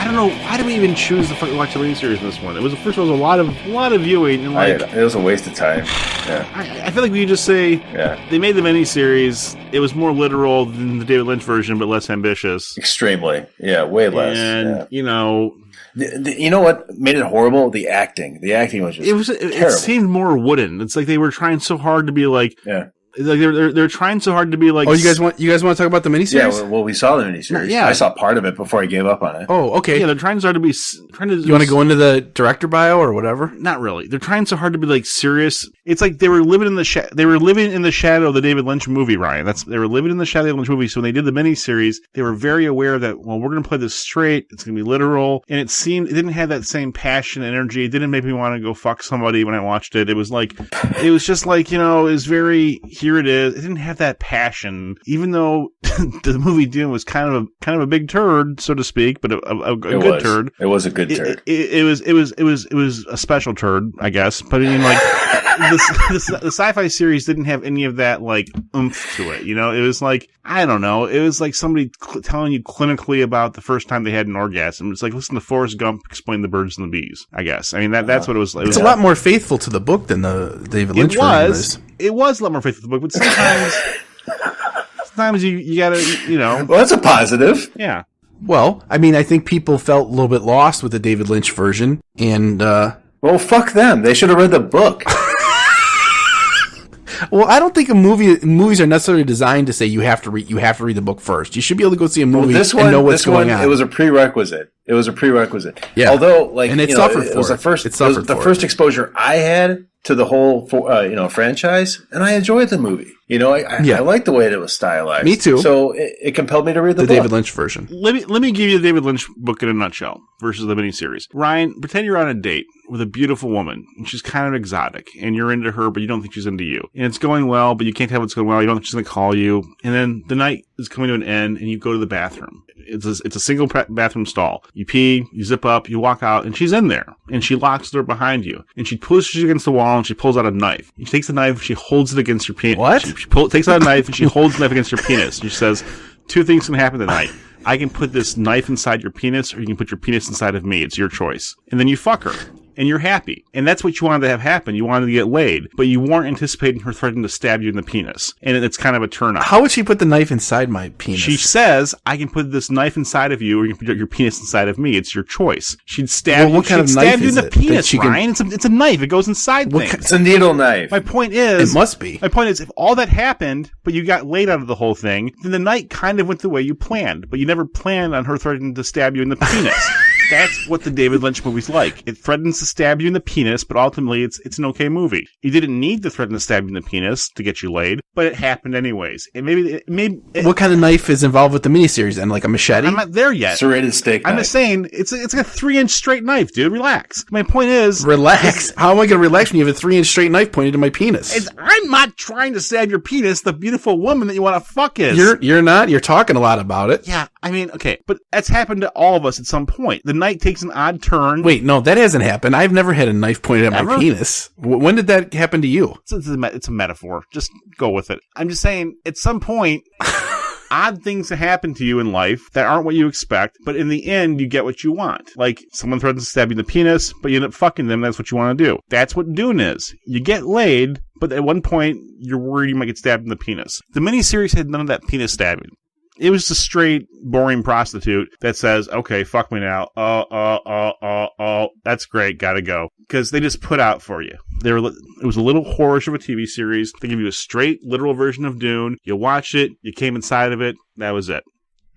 don't know, why did we even choose to fucking watch the miniseries in this one? It was, first of all, a lot of viewing, and it was a waste of time. Yeah. I feel like we could just say, yeah, they made the miniseries, it was more literal than the David Lynch version, but less ambitious. Extremely. Yeah, way less. And, you know what made it horrible? The acting. The acting was just terrible. It seemed more wooden. It's like they were trying so hard to be yeah. Like they're trying so hard to be like. Oh, you guys want to talk about the miniseries? Yeah, well, we saw the miniseries. Yeah, I saw part of it before I gave up on it. Oh, okay. Yeah, they're trying so hard to be. You want to go into the director bio or whatever? Not really. They're trying so hard to be serious. It's like they were living in the shadow of the David Lynch movie, Ryan. They were living in the shadow of the Lynch movie. So when they did the miniseries, they were very aware that we're going to play this straight. It's going to be literal, and it didn't have that same passion and energy. It didn't make me want to go fuck somebody when I watched it. It was just like it was very here it is. It didn't have that passion, even though the movie Dune was kind of a big turd, so to speak, but a good turd. It was a good turd. It was a special turd, I guess. But I mean, the SyFy series didn't have any of that oomph to it. It was I don't know. It was like somebody telling you clinically about the first time they had an orgasm. It's like listen to Forrest Gump explain the birds and the bees. I guess. I mean that's what it was. It's a lot more faithful to the book than the David Lynch version is. It was a lot more faithful to the book, but sometimes you gotta, Well, that's a positive. Yeah. Well, I mean, I think people felt a little bit lost with the David Lynch version, and well, fuck them. They should have read the book. Well, I don't think movies are necessarily designed to say you have to read the book first. You should be able to go see a movie and know what's going on. It was a prerequisite. Yeah. Although, and it suffered for it. It was the first exposure I had to the whole franchise, and I enjoyed the movie. I like the way that it was stylized. Me too. So it compelled me to read the book. David Lynch version. Let me give you the David Lynch book in a nutshell versus the miniseries. Ryan, pretend you're on a date with a beautiful woman, and she's kind of exotic, and you're into her, but you don't think she's into you. And it's going well, but you can't tell what's going well. You don't think she's going to call you. And then the night is coming to an end, and you go to the bathroom. It's a single bathroom stall. You pee, you zip up, you walk out, and she's in there. And she locks the door behind you. And she pushes you against the wall, and she pulls out a knife. She takes the knife, she holds it against your penis. What? She takes out a knife, and she holds the knife against your penis. And she says, 2 things can happen tonight. I can put this knife inside your penis, or you can put your penis inside of me. It's your choice. And then you fuck her. And you're happy. And that's what you wanted to have happen. You wanted to get laid. But you weren't anticipating her threatening to stab you in the penis. And it's kind of a turn-on. How would she put the knife inside my penis? She says, I can put this knife inside of you, or you can put your penis inside of me. It's your choice. She'd stab you. What kind of knife is in the it penis, Ryan. It's a knife. It goes inside things. It's a needle knife. My point is... It must be. My point is, if all that happened, but you got laid out of the whole thing, then the night kind of went the way you planned. But you never planned on her threatening to stab you in the penis. That's what the David Lynch movie's like. It threatens to stab you in the penis, but ultimately it's an okay movie. You didn't need to threaten to stab you in the penis to get you laid, but it happened anyways. And maybe what kind of knife is involved with the miniseries? And like a machete? I'm not there yet. Serrated steak knife. I'm just saying, it's like a 3-inch straight knife, dude. Relax. My point is... Relax? How am I going to relax when you have a 3-inch straight knife pointed to my penis? I'm not trying to stab your penis. The beautiful woman that you want to fuck is. You're not? You're talking a lot about it. Yeah, I mean, okay. But that's happened to all of us at some point. The night takes an odd turn. Wait, no, that hasn't happened. I've never had a knife pointed at my penis. When did that happen to you? It's a metaphor. Just go with it. I'm just saying, at some point, odd things happen to you in life that aren't what you expect, but in the end, you get what you want. Like, someone threatens to stab you in the penis, but you end up fucking them. That's what you want to do. That's what Dune is. You get laid, but at one point, you're worried you might get stabbed in the penis. The miniseries had none of that penis stabbing. It was a straight, boring prostitute that says, okay, fuck me now. Oh, that's great, gotta go. Because they just put out for you. It was a little whorish of a TV series. They give you a straight, literal version of Dune. You watch it, you came inside of it, that was it.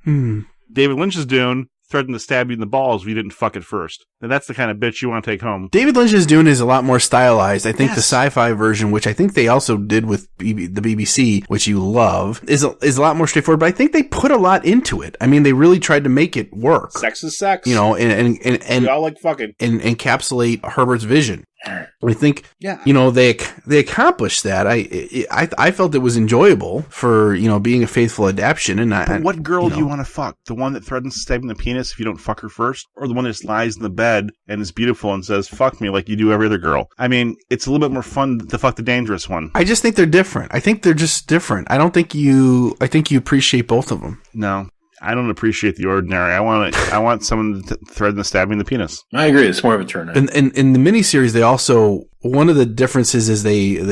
David Lynch's Dune threatened to stab you in the balls if you didn't fuck it first. And that's the kind of bitch you want to take home. David Lynch's Dune is a lot more stylized. I think Yes. the SyFy version, which I think they also did with the BBC, which you love, is a lot more straightforward, but I think they put a lot into it. I mean, they really tried to make it work. Sex is sex. You know, and we all like fucking. and encapsulate Herbert's vision. I think, Yeah. you know, they accomplished that. I felt it was enjoyable for, you know, being a faithful adaptation. And But what girl do you want to fuck? The one that threatens to stab you in the penis if you don't fuck her first? Or the one that just lies in the bed and is beautiful and says, fuck me like you do every other girl? I mean, it's a little bit more fun to fuck the dangerous one. I just think they're different. I think they're just different. I think you appreciate both of them. No. I don't appreciate the ordinary. I want someone to threaten to stab me in the penis. I agree. It's more of a turn on. And in the miniseries, they also, one of the differences is they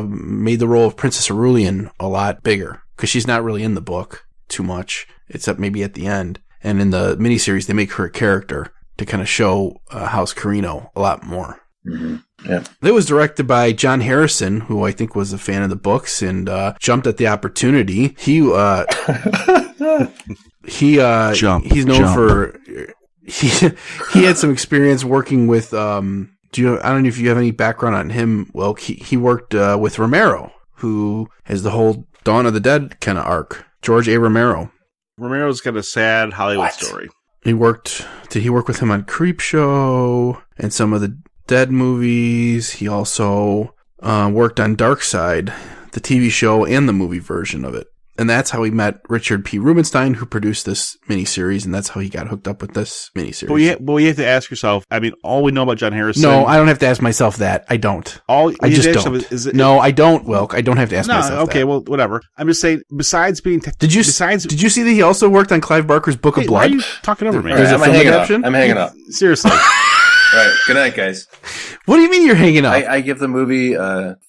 made the role of Princess Aurelian a lot bigger because she's not really in the book too much, except maybe at the end. And in the miniseries, they make her a character to kind of show House Carino a lot more. Mm-hmm. Yeah. It was directed by John Harrison, who I think was a fan of the books and jumped at the opportunity. He's known for he had some experience working with I don't know if you have any background on him. Well, he worked with Romero, who has the whole Dawn of the Dead kind of arc. George A. Romero. Romero's got a sad Hollywood story. Did he work with him on Creepshow and some of the Dead movies? He also worked on Darkside, the TV show and the movie version of it. And that's how he met Richard P. Rubenstein, who produced this miniseries, and that's how he got hooked up with this miniseries. But you have to ask yourself, I mean, all we know about John Harrison... No, I don't have to ask myself that. I don't. I just don't. No, I don't, Wilk. I don't have to ask myself that. Okay, well, whatever. I'm just saying, besides being... Did you see that he also worked on Clive Barker's Book of Blood? Why are you talking over me? There's a film adaptation? I'm hanging up. Seriously. All right. Good night, guys. What do you mean you're hanging up? I give the movie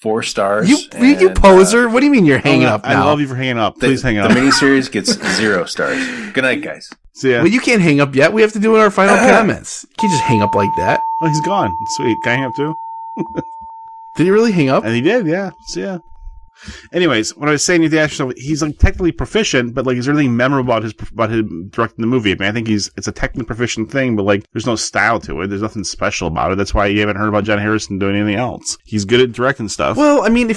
4 stars. You poser. What do you mean you're hanging up now? I love you for hanging up. Please hang up. The miniseries gets 0 stars. Good night, guys. See ya. Well, you can't hang up yet. We have to do our final comments. You can't just hang up like that. Oh, he's gone. Sweet. Can I hang up too? Did he really hang up? And he did, yeah. See ya. Anyways, what I was saying, you have to ask yourself, he's like technically proficient, but like, is there anything memorable about him directing the movie? I mean, I think it's a technically proficient thing, but like, there's no style to it. There's nothing special about it. That's why you haven't heard about John Harrison doing anything else. He's good at directing stuff. Well, I mean,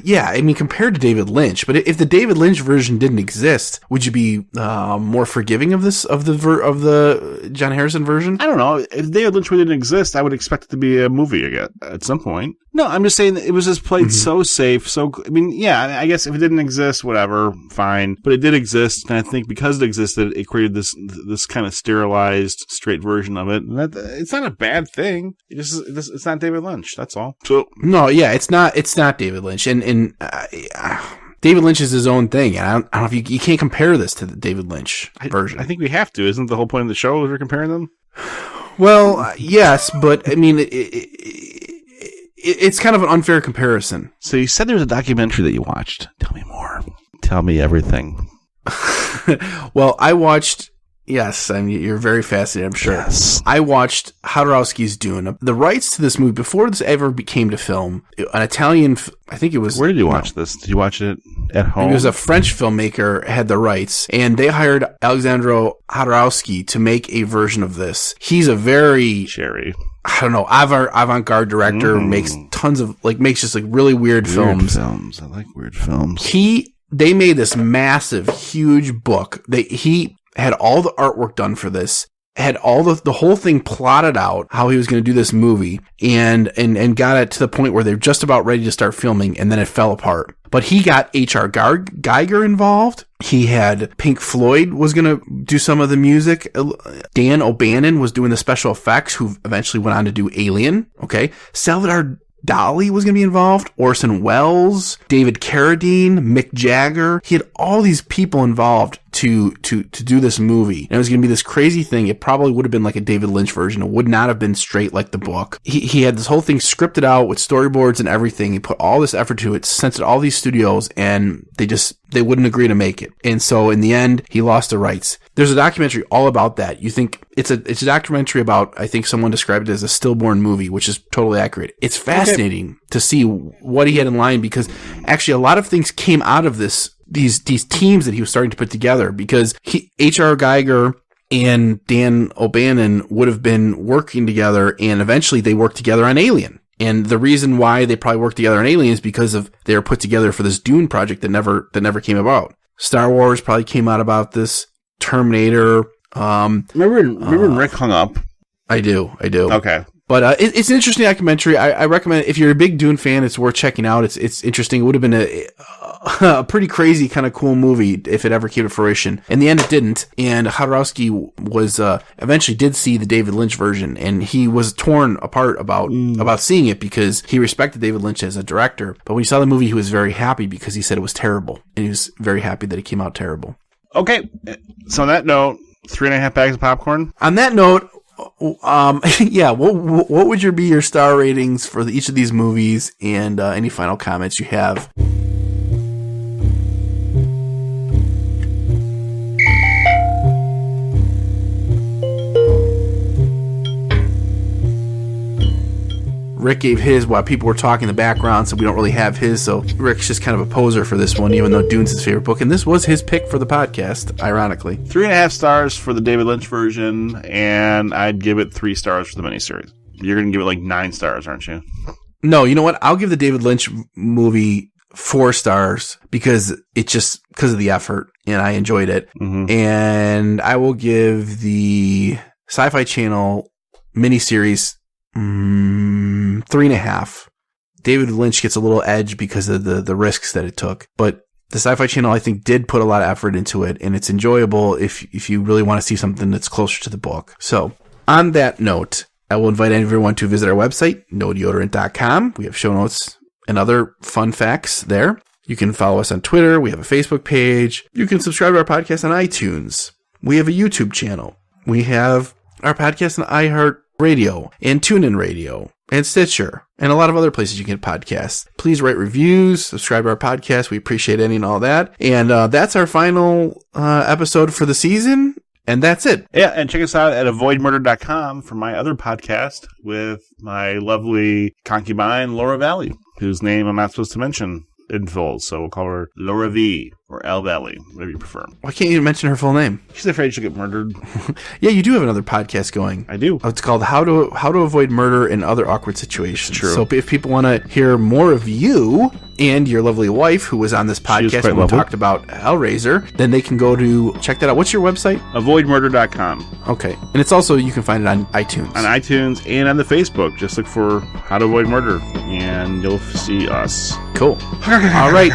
Yeah, I mean, compared to David Lynch, but if the David Lynch version didn't exist, would you be more forgiving of the John Harrison version? I don't know. If David Lynch didn't exist, I would expect it to be a movie again at some point. No, I'm just saying that it was just played so safe. So, I mean, yeah, I guess if it didn't exist, whatever, fine. But it did exist, and I think because it existed, it created this kind of sterilized, straight version of it. And it's not a bad thing. It's not David Lynch. That's all. So no, yeah, it's not David Lynch, and David Lynch is his own thing, and I don't know if you can't compare this to the David Lynch version. I think we have to. Isn't the whole point of the show is we're comparing them? Well, yes, but I mean, it's kind of an unfair comparison. So you said there was a documentary that you watched. Tell me more. Tell me everything. Well, I watched. Yes, I mean, you're very fascinated, I'm sure. Yes. I watched Jodorowsky's Dune. The rights to this movie, before this ever became to film, an Italian, I think it was... Where did you watch this? Did you watch it at home? It was a French filmmaker had the rights, and they hired Alexandro Jodorowsky to make a version of this. He's a very... Cherry. I don't know, avant-garde director, makes tons of, makes just really weird films. I like weird films. They made this massive, huge book. He had all the artwork done for this, had all the whole thing plotted out, how he was going to do this movie, and got it to the point where they're just about ready to start filming, and then it fell apart. But he got H.R. Geiger involved. He had Pink Floyd was going to do some of the music. Dan O'Bannon was doing the special effects, who eventually went on to do Alien. Okay. Salvador Dali was going to be involved, Orson Welles, David Carradine, Mick Jagger. He had all these people involved to do this movie. And it was going to be this crazy thing. It probably would have been like a David Lynch version. It would not have been straight like the book. He had this whole thing scripted out with storyboards and everything. He put all this effort to it, sent it to all these studios, and they wouldn't agree to make it. And so in the end, he lost the rights. There's a documentary all about that. You think it's a documentary about, I think someone described it as a stillborn movie, which is totally accurate. It's fascinating to see what he had in line, because actually a lot of things came out of these teams that he was starting to put together, because H.R. Geiger and Dan O'Bannon would have been working together, and eventually they worked together on Alien. And the reason why they probably worked together on Alien is because they were put together for this Dune project that never came about. Star Wars probably came out about this. Terminator. Remember when Rick hung up? I do. Okay. But it's an interesting documentary. I recommend it. If you're a big Dune fan, it's worth checking out. It's interesting. It would have been a pretty crazy kind of cool movie if it ever came to fruition. In the end, it didn't. And Jodorowsky was eventually did see the David Lynch version, and he was torn apart about seeing it, because he respected David Lynch as a director. But when he saw the movie, he was very happy, because he said it was terrible, and he was very happy that it came out terrible. Okay. So on that note, 3.5 bags of popcorn. On that note, yeah, what would be your star ratings for each of these movies, and any final comments you have? Rick gave his while people were talking in the background, so we don't really have his, so Rick's just kind of a poser for this one, even though Dune's his favorite book, and this was his pick for the podcast, ironically. 3.5 stars for the David Lynch version, and I'd give it 3 stars for the miniseries. You're going to give it 9 stars, aren't you? No, you know what? I'll give the David Lynch movie 4 stars, because of the effort, and I enjoyed it. Mm-hmm. And I will give the SyFy Channel miniseries 3.5. David Lynch gets a little edge because of the risks that it took, but the SyFy Channel, I think, did put a lot of effort into it, and it's enjoyable if you really want to see something that's closer to the book. So on that note, I will invite everyone to visit our website, nodeodorant.com. We have show notes and other fun facts there. You can follow us on Twitter. We have a Facebook page. You can subscribe to our podcast on iTunes. We have a YouTube channel. We have our podcast on iHeartRadio and TuneIn Radio and Stitcher and a lot of other places you can get podcasts. Please write reviews, subscribe to our podcast. We appreciate any and all that. And that's our final episode for the season. And that's it. Yeah, and check us out at avoidmurder.com for my other podcast with my lovely concubine, Laura Valley, whose name I'm not supposed to mention. in full, so we'll call her Laura V. or Al Valley, whatever you prefer. Why can't you mention her full name? She's afraid she'll get murdered. Yeah, you do have another podcast going. I do. It's called How to Avoid Murder in Other Awkward Situations. True. So if people want to hear more of you and your lovely wife, who was on this podcast when we talked about Hellraiser, then they can go to check that out. What's your website? Avoidmurder.com. Okay. And it's also, you can find it on iTunes. On iTunes and on the Facebook. Just look for How to Avoid Murder, and you'll see us. Cool. All right.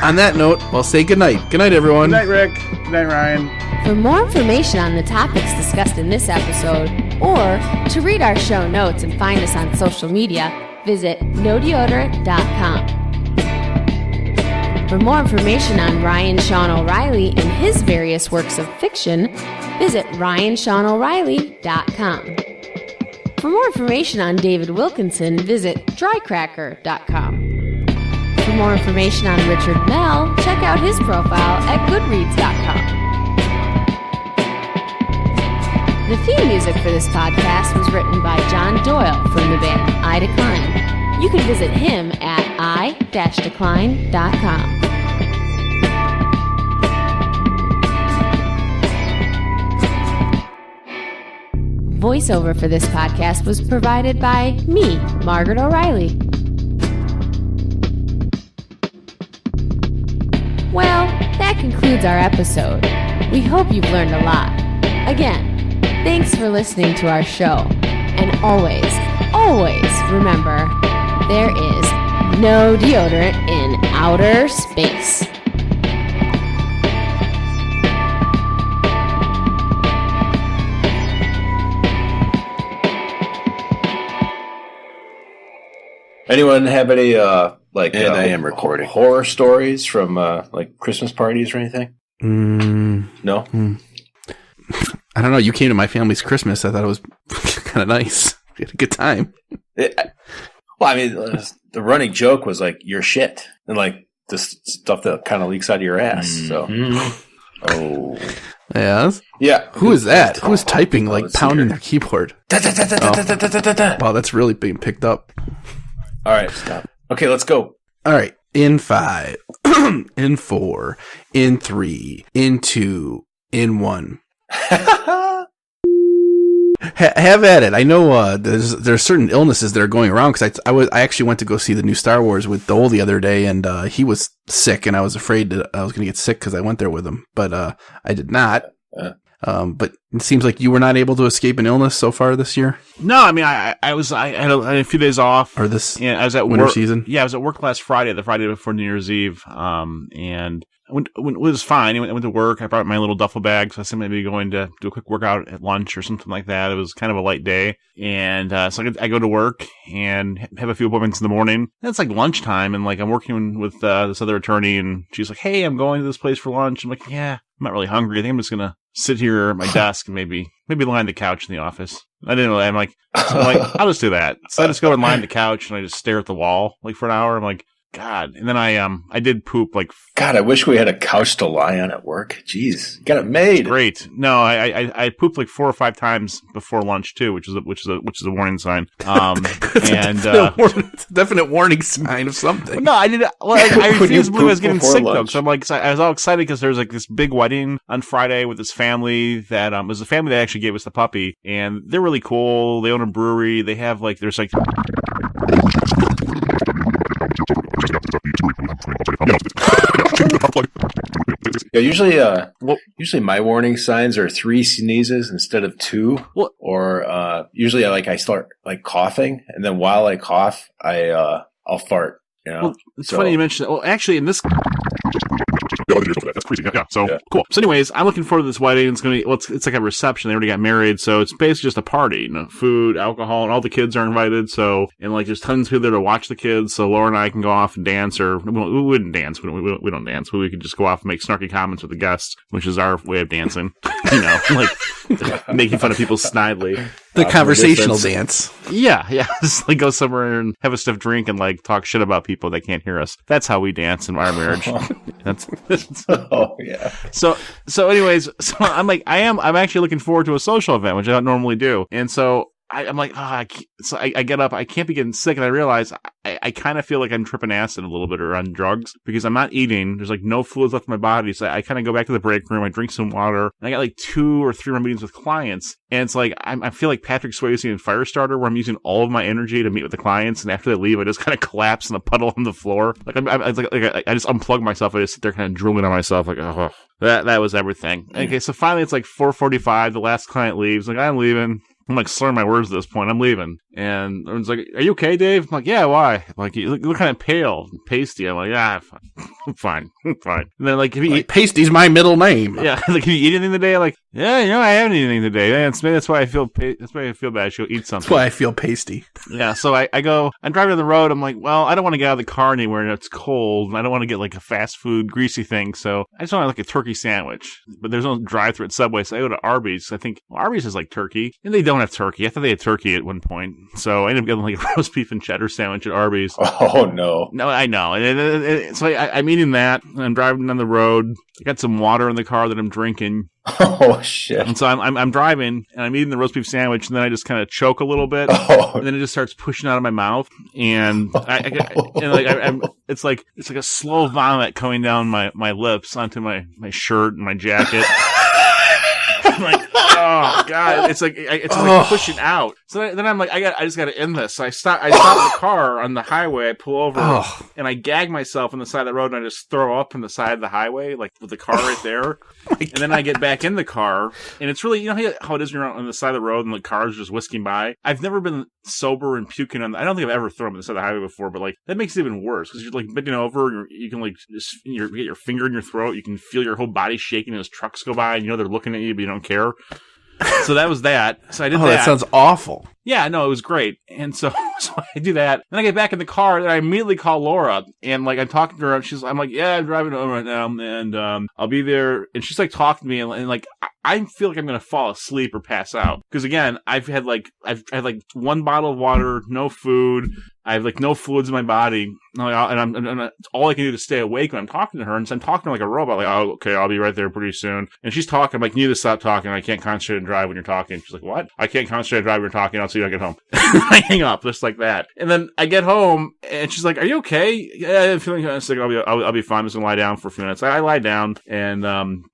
On that note, well, say goodnight. Good night, everyone. Good night, Rick. Good night, Ryan. For more information on the topics discussed in this episode, or to read our show notes and find us on social media, visit nodeodorant.com. For more information on Ryan Sean O'Reilly and his various works of fiction, visit ryanseano'reilly.com. For more information on David Wilkinson, visit drycracker.com. For more information on Richard Mell, check out his profile at goodreads.com. The theme music for this podcast was written by John Doyle from the band I Decline. You can visit him at i-decline.com. Voiceover for this podcast was provided by me, Margaret O'Reilly. Well, that concludes our episode. We hope you've learned a lot. Again, thanks for listening to our show. And always, always remember, there is no deodorant in outer space. Anyone have any I am recording horror stories from like Christmas parties or anything? No. I don't know. You came to my family's Christmas. I thought it was kind of nice. We had a good time. Well, I mean, the running joke was like you're shit, and like this stuff that kind of leaks out of your ass. So, oh, yes, yeah. Who is that? Who's typing like pounding their keyboard? Wow, that's really being picked up. All right, stop. Okay, let's go. All right, in 5, in 4, in 3, in 2, in 1. Have at it. I know there's certain illnesses that are going around because I actually went to go see the new Star Wars with Dole the other day, and he was sick, and I was afraid that I was going to get sick because I went there with him, but I did not. But it seems like you were not able to escape an illness so far this year. No, I mean, I had a few days off. Or this I was at winter work, season? Yeah, I was at work last Friday, the Friday before New Year's Eve. And it was fine. I went to work. I brought my little duffel bag, so I said maybe going to do a quick workout at lunch or something like that. It was kind of a light day. And so I go to work and have a few appointments in the morning. And it's like lunchtime, and like I'm working with this other attorney, and she's like, "Hey, I'm going to this place for lunch." I'm like, "Yeah, I'm not really hungry. I think I'm just gonna sit here at my desk and maybe lie on the couch in the office." I didn't know that. I'm like, I'll just do that. So I just go and lie on the couch and I just stare at the wall like for an hour. I'm like, God. And then I did poop like. God, I wish we had a couch to lie on at work. Jeez, got it made. Great. No, I pooped like 4 or 5 times before lunch too, which is a warning sign. And it's a definite warning sign of something. No, I didn't. Well, I refused to believe I was getting sick though. So I'm like, I was all excited because there's like this big wedding on Friday with this family that was a family that actually gave us the puppy, and they're really cool. They own a brewery. They have like there's like. Yeah, usually my warning signs are 3 sneezes instead of 2. Well, or usually I start like coughing, and then while I cough, I'll fart. You know? Well, it's funny you mentioned that. Well, actually, in this. That's crazy. Yeah. So cool. So, anyways, I'm looking forward to this wedding. It's gonna be it's like a reception. They already got married, so it's basically just a party. You know, food, alcohol, and all the kids are invited. So, and like there's tons of people there to watch the kids. So Laura and I can go off and dance, or we wouldn't dance. We don't dance, but we could just go off and make snarky comments with the guests, which is our way of dancing. You know, like making fun of people snidely. The conversational dance. Yeah. Just like go somewhere and have a stiff drink and like talk shit about people that can't hear us. That's how we dance in our marriage. Oh yeah. So anyways, so I'm actually looking forward to a social event, which I don't normally do. And so I'm like, so I get up, I can't be getting sick, and I realize I kind of feel like I'm tripping acid a little bit or on drugs because I'm not eating. There's like no fluids left in my body, so I kind of go back to the break room, I drink some water, and I got like 2 or 3 more meetings with clients, and it's like I feel like Patrick Swayze in Firestarter, where I'm using all of my energy to meet with the clients, and after they leave, I just kind of collapse in a puddle on the floor. Like I just unplug myself, I just sit there kind of drooling on myself, like, oh. That was everything. Okay, so finally it's like 4:45, the last client leaves, like, I'm leaving. I'm like slurring my words at this point. I'm leaving. And everyone's like, are you okay, Dave? I'm like, yeah, why? I'm like, you look kind of pale and pasty. I'm like, yeah, I'm fine. I'm fine. And then like, if you eat, Pasty's my middle name. yeah, like, if you eat anything today? I'm like, yeah, I haven't eaten anything today. That's why I feel bad. I should go eat something. That's why I feel pasty. Yeah, so I'm driving down the road. I'm like, well, I don't want to get out of the car anywhere and it's cold. And I don't want to get like a fast food greasy thing. So I just want like a turkey sandwich. But there's no drive-thru at Subway. So I go to Arby's. I think, well, Arby's is like turkey. And they don't have turkey. I thought they had turkey at one point. So I ended up getting like a roast beef and cheddar sandwich at Arby's. Oh, no. No, I know. And so I'm eating that. And I'm driving down the road. I got some water in the car that I'm drinking. Oh, shit. And so I'm driving, and I'm eating the roast beef sandwich, and then I just kind of choke a little bit, and then it just starts pushing out of my mouth, and it's like a slow vomit coming down my lips onto my shirt and my jacket. I'm like, oh god, it's like pushing out. So then I'm like, I just got to end this. So I stop the car on the highway. I pull over and I gag myself on the side of the road, and I just throw up on the side of the highway, like with the car right there. And then I get back in the car, and it's really, you know how it is when you're on the side of the road and the car's just whisking by. I've never been sober and puking on. I don't think I've ever thrown up on the side of the highway before, but like that makes it even worse because you're like bending over, you can like just get your finger in your throat, you can feel your whole body shaking as trucks go by, and you know they're looking at you, but you don't care. So that was that. So I did that. That sounds awful. Yeah, no, it was great. And so I do that. Then I get back in the car, and I immediately call Laura. And, like, I'm talking to her, and I'm like, yeah, I'm driving home right now, and I'll be there. And she's, like, talking to me, and like, I feel like I'm going to fall asleep or pass out. Because, again, I've had, like, 1 bottle of water, no food. I have, like, no fluids in my body. And I'm all I can do to stay awake when I'm talking to her. And so I'm talking to her like a robot, like, oh, okay, I'll be right there pretty soon. And she's talking. I'm like, you need to stop talking. I can't concentrate and drive when you're talking. She's like, what? I can't concentrate and drive when you're talking. I'll see you when I get home. I hang up just like that. And then I get home, and she's like, are you okay? Yeah, I'm feeling kind of sick. I'll be fine. I'm just going to lie down for a few minutes. I lie down, and,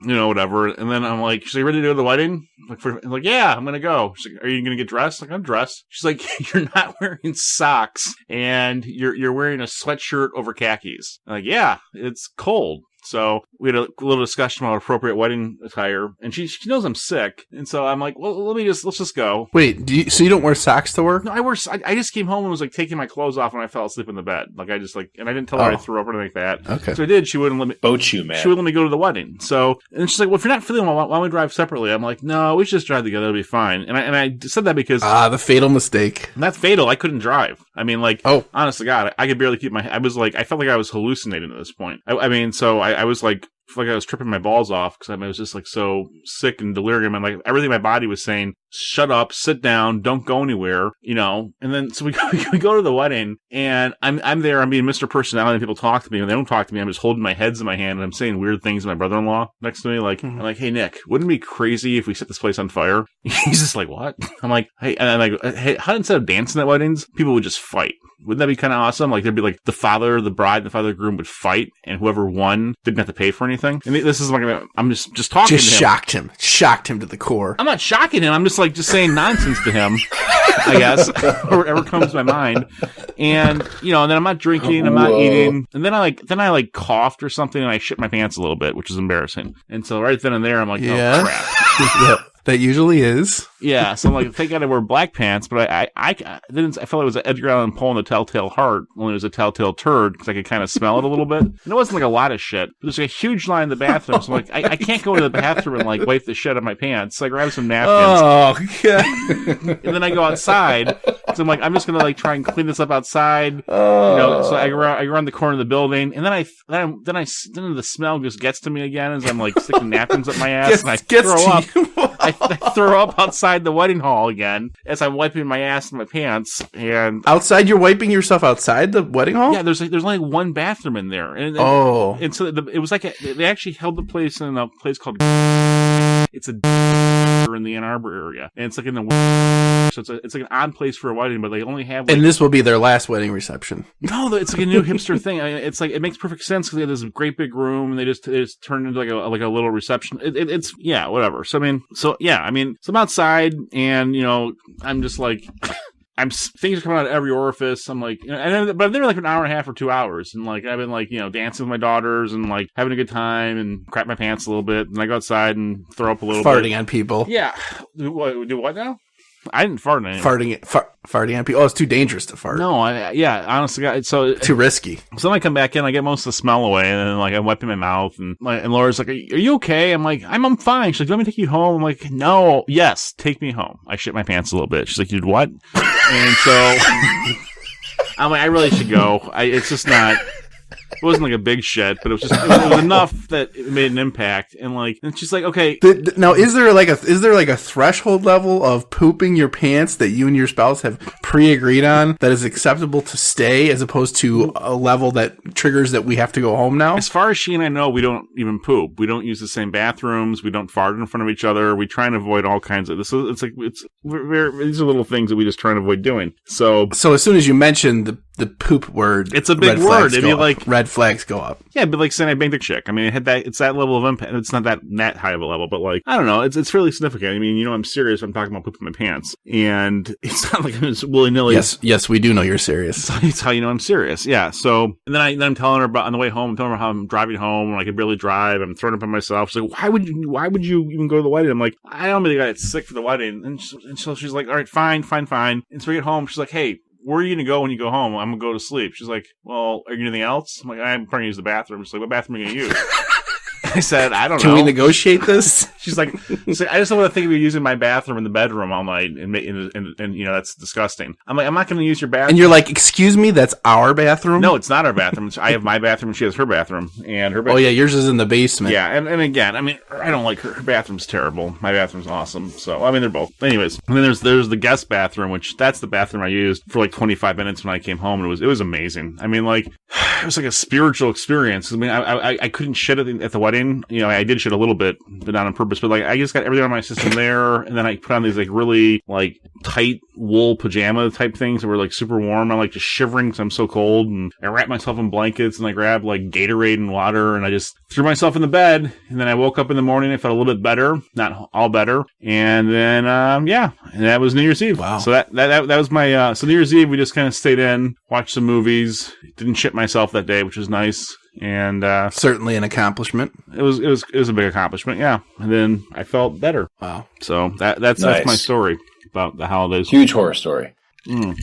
whatever. And then I'm like, she's like, ready to go to the wedding? I'm like, yeah, I'm going to go. She's like, are you going to get dressed? Like, I'm dressed. She's like, you're not wearing socks, and you're wearing a sweatshirt over khakis. I'm like, yeah, it's cold. So we had a little discussion about appropriate wedding attire, and she knows I'm sick, and so I'm like, well, let's just go. Wait, so you don't wear socks to work? No, I just came home and was like taking my clothes off, and I fell asleep in the bed. Like I just like, and I didn't tell her I threw up or anything like that. Okay. So I did. She wouldn't let me. Boat you, man. She wouldn't let me go to the wedding. So, and she's like, well, if you're not feeling well, why don't we drive separately? I'm like, no, we should just drive together. It'll be fine. And I said that because the fatal mistake. That's fatal. I couldn't drive. I mean, like, honest to God, I could barely keep I felt like I was hallucinating at this point. I was like I was tripping my balls off because I was just like so sick and delirium, and like everything in my body was saying, shut up, sit down, don't go anywhere, you know. And then so we go to the wedding, and I'm there, I'm being Mr. Personality, and people talk to me, and they don't talk to me. I'm just holding my heads in my hand, and I'm saying weird things to my brother-in-law next to me, like, I'm like, hey Nick, wouldn't it be crazy if we set this place on fire? He's just like, what? I'm like, hey, and I'm like, hey, how instead of dancing at weddings, people would just fight? Wouldn't that be kind of awesome? Like, there'd be like the father, the bride, and the father, the groom would fight, and whoever won didn't have to pay for anything. And this is like, I'm just talking to him. Shocked him to the core. I'm not shocking him. I'm just saying nonsense to him, I guess, or whatever comes to my mind. And, you know, and then I'm not drinking, I'm not eating. And then I coughed or something, and I shit my pants a little bit, which is embarrassing. And so right then and there, I'm like, oh, crap. That usually is. Yeah, so I'm like, thank God I wear black pants, but I felt it was an Edgar Allan Poe in the Telltale Heart, only it was a telltale turd, because I could kind of smell it a little bit. And it wasn't like a lot of shit, but there's like a huge line in the bathroom, so I'm like, I can't go into the bathroom and like wipe the shit out of my pants. So I grab some napkins. Oh, God. And then I go outside, so I'm like, I'm just going to like try and clean this up outside. You know, so I go around the corner of the building, and then the smell just gets to me again as I'm like sticking napkins up my ass, and I throw up. I throw up outside the wedding hall again as I'm wiping my ass and my pants. And outside, you're wiping yourself outside the wedding hall? Yeah, there's only one bathroom in there. And so it was like they actually held the place in a place called. It's a We're in the Ann Arbor area, and it's like in the so it's like an odd place for a wedding, but they only have. Like, and this will be their last wedding reception. No, it's like a new hipster thing. I mean, it's like it makes perfect sense because they have this great big room, and they just turn into like a little reception. It's yeah, whatever. So I mean, so I'm outside, and I'm just like. Things are coming out of every orifice. I'm like, but I've been there like an hour and a half or 2 hours, and like I've been like, dancing with my daughters and like having a good time and crap my pants a little bit, and I go outside and throw up a little farting bit. on people. Yeah, do what now? I didn't fart on anyone. Farting on people. Oh, it's too dangerous to fart. No, honestly, God, so too risky. So then I come back in, I get most of the smell away, and then like I'm wiping my mouth, and Laura's like, "Are you okay?" I'm like, "I'm fine." She's like, "Do you want me to take you home?" I'm like, "No, yes, take me home." I shit my pants a little bit. She's like, "You did what?" And so I'm like, "I really should go." It's just not. It wasn't like a big shit, but it was enough that it made an impact. And she's like, okay. Now, is there like a threshold level of pooping your pants that you and your spouse have pre-agreed on that is acceptable to stay, as opposed to a level that triggers that we have to go home now? As far as she and I know, we don't even poop. We don't use the same bathrooms. We don't fart in front of each other. We try and avoid all kinds of this. These are little things that we just try and avoid doing. So as soon as you mention the poop word, it's a big word. It'd be like red flags go up. Yeah, but like saying I banged a chick. I mean, it's that level of impact. It's not that high of a level, but like I don't know. It's fairly significant. I mean, I'm serious. I'm talking about pooping my pants, and it's not like I'm just willy nilly. Yes, we do know you're serious. It's how you know I'm serious. Yeah. So and then I'm telling her about on the way home. I'm telling her how I'm driving home and I could barely drive. I'm throwing up on myself. She's like, why would you even go to the wedding? I'm like, I don't really got sick for the wedding. And so she's like, all right, fine. And so we get home. She's like, hey, where are you going to go when you go home? I'm going to go to sleep. She's like, well, are you anything else? I'm like, I'm probably going to use the bathroom. She's like, what bathroom are you going to use? I said, I don't know. Can we negotiate this? She's like, I just don't want to think of you using my bathroom in the bedroom all night, and that's disgusting. I'm like, I'm not going to use your bathroom. And you're like, excuse me, that's our bathroom? No, it's not our bathroom. I have my bathroom, and she has her bathroom, and her bathroom. Oh yeah, yours is in the basement. Yeah, and again, I mean, I don't like her. Her bathroom's terrible. My bathroom's awesome. So I mean, they're both. Anyways, and then there's the guest bathroom, which that's the bathroom I used for like 25 minutes when I came home, and it was amazing. I mean, like it was like a spiritual experience. I mean, I couldn't shit at the wedding. I did shit a little bit, but not on purpose. But like, I just got everything on my system there, and then I put on these like really like tight wool pajama type things that were like super warm. I'm like just shivering because I'm so cold, and I wrapped myself in blankets, and I grabbed like Gatorade and water, and I just threw myself in the bed. And then I woke up in the morning. I felt a little bit better, not all better. And then and that was New Year's Eve. Wow. So that was my so New Year's Eve. We just kind of stayed in, watched some movies, didn't shit myself that day, which was nice. And certainly an accomplishment. It was a big accomplishment, yeah. And then I felt better. Wow. So that's my story about the holidays. Huge horror story. I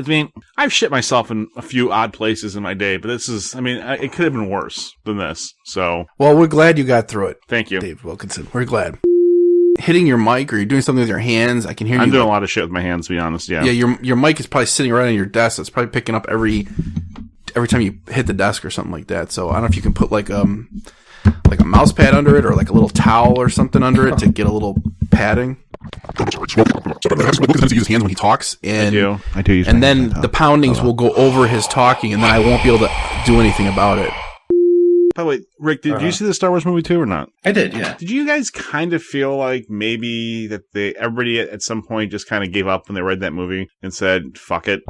mean, I've shit myself in a few odd places in my day, but this is, I mean, it could have been worse than this. So, well, we're glad you got through it. Thank you, Dave Wilkinson. We're glad. Hitting your mic, or you're doing something with your hands. I can hear you. I'm doing a lot of shit with my hands, to be honest. Yeah. Yeah. Your mic is probably sitting right on your desk. It's probably picking up every time you hit the desk or something like that. So I don't know if you can put like a mouse pad under it, or like a little towel or something under it to get a little padding. Wilkinson uses hands when he talks, and I do use. And then the poundings will go over his talking, and then I won't be able to do anything about it. By the way, Rick, did you see the Star Wars movie too, or not? I did, yeah. Did you guys kind of feel like maybe that everybody at some point just kind of gave up when they read that movie and said, "Fuck it"?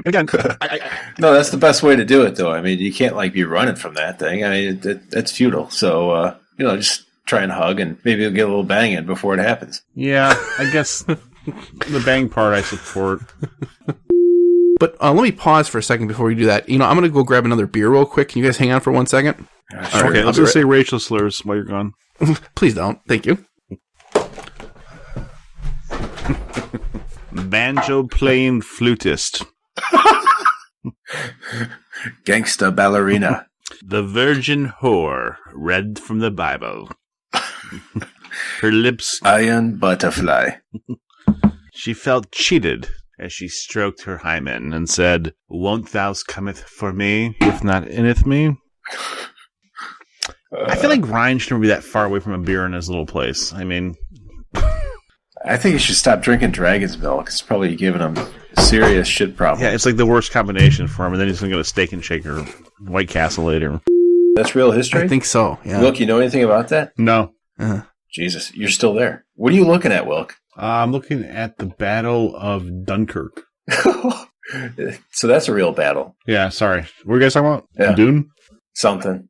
Again, no, that's the best way to do it, though. I mean, you can't like be running from that thing. I mean, that's futile. So, just try and hug, and maybe you'll get a little bang in before it happens. Yeah, I guess the bang part I support. But let me pause for a second before we do that. I'm going to go grab another beer real quick. Can you guys hang on for 1 second? Sure. Okay, let's just say racial slurs while you're gone. Please don't. Thank you. Banjo playing flutist. Gangsta ballerina. The virgin whore read from the Bible. Her lips. Iron butterfly. She felt cheated as she stroked her hymen and said, "Won't thou cometh for me, if not inneth me?" I feel like Ryan shouldn't be that far away from a beer in his little place. I mean, I think you should stop drinking Dragon's Milk. It's probably giving him serious shit problems. Yeah, it's like the worst combination for him, and then he's going to go to Steak and Shake or White Castle later. That's real history? I think so, yeah. Wilk, you know anything about that? No. Jesus, you're still there. What are you looking at, Wilk? I'm looking at the Battle of Dunkirk. So that's a real battle. Yeah, sorry. What were you guys talking about? Yeah. Dune? Something.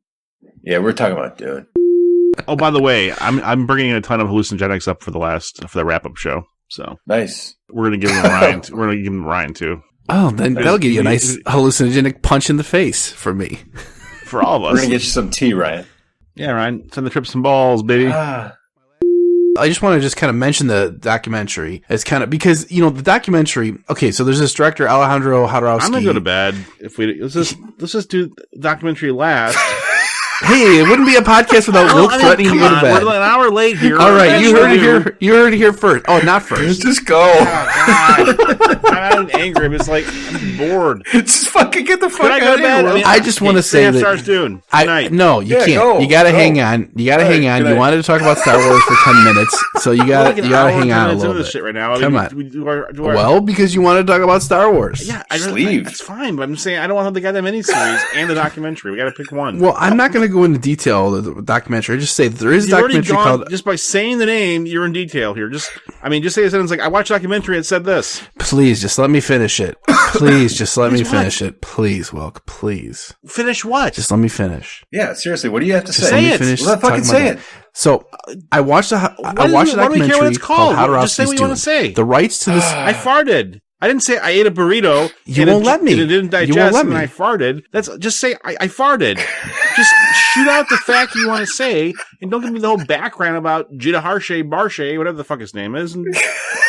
Yeah, we're talking about Dune. Oh, by the way, I'm bringing a ton of hallucinogenics up for the wrap-up show. So Nice. we're gonna give him Ryan. We're gonna give him Ryan too. Oh, then that'll give you a nice hallucinogenic punch in the face for me. For all of us. We're going to get you some tea, Ryan. Yeah, Ryan. Send the trip some balls, baby. I just want to kind of mention the documentary as kind of because the documentary. Okay, so there's this director Alejandro Jodorowsky. I'm gonna go to bed. If we let's just do the documentary last. Hey, it wouldn't be a podcast without Wilk threatening to go to bed. We're an hour late here. All right, you heard it here first. Oh, not first. Just go. Oh, God. I'm not angry. I'm just like I'm bored. Just fucking get the fuck I out go of to bed? here. I mean, I just want to say that starts Dune. No, you can't. Go. You got to hang on. You got to hang on. You wanted to talk about Star Wars for 10 minutes, so you got to hang on a little bit. Shit right now. Come on. Well, because you want to talk about Star Wars. Yeah, Sleeve. It's fine, but I'm saying I don't want to have the goddamn miniseries and the documentary. We got to pick one. Well, I'm not going to go into detail of the documentary. I just say that there is a documentary called. Just by saying the name, you're in detail here. Just say a sentence like, "I watched a documentary. It said this." Please, just let me finish it. Please, just let me finish it. Please, Wilk. Please. Finish what? Just let me finish. Yeah, seriously, what do you have to Just say? let me finish. Well, fucking say it. So I watched a documentary called How to Just say what you want to say. The rights to this. I farted. I didn't say I ate a burrito. You won't let me. And it didn't digest. You won't let and me. I farted. Just say I farted. Just shoot out the fact you want to say, and don't give me the whole background about Jita Barshay, whatever the fuck his name is. And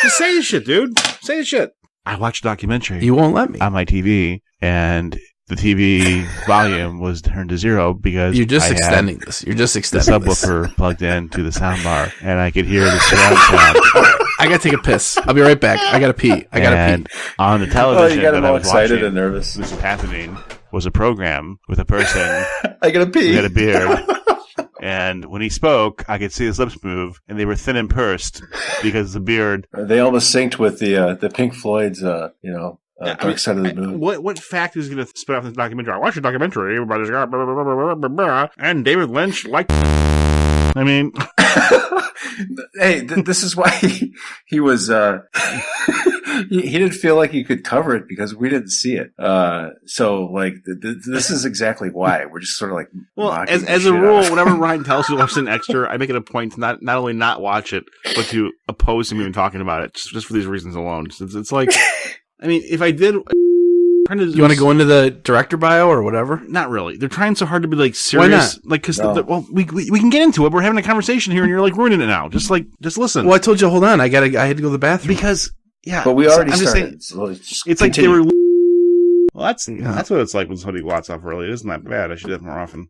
just say the shit, dude. Say the shit. I watched a documentary. You won't let me. On my TV, and the TV volume was turned to 0 because You're just extending this. You're just the extending this. subwoofer plugged into the soundbar, and I could hear the surround sound. I gotta take a piss. I'll be right back. I gotta pee. I gotta pee. On the television you got that him I all was excited watching, and nervous. this was happening, was a program with a person I gotta pee. who had a beard. And when he spoke, I could see his lips move, and they were thin and pursed because the beard. They almost synced with the Pink Floyd's, Dark Side of the Moon. What fact is going to spit off this documentary? I watched a documentary. Everybody's got blah, blah, blah, blah, blah, blah, and David Lynch liked. I mean, hey, this is why he was. He didn't feel like he could cover it because we didn't see it. So this is exactly why we're just sort of like. Well, as a rule, whenever Ryan tells me to watch an extra, I make it a point to not only not watch it, but to oppose him even talking about it, just for these reasons alone. It's like, I mean, if I did. You want to go into the director bio or whatever? Not really. They're trying so hard to be like serious. Why not? Like, because we can get into it. We're having a conversation here, and you're like ruining it now. Just listen. Well, I told you, hold on. I had to go to the bathroom Because yeah, but we already I'm started. Just saying, it's like they were. Well, that's what it's like when somebody blots off early. It isn't that bad. I should do that more often.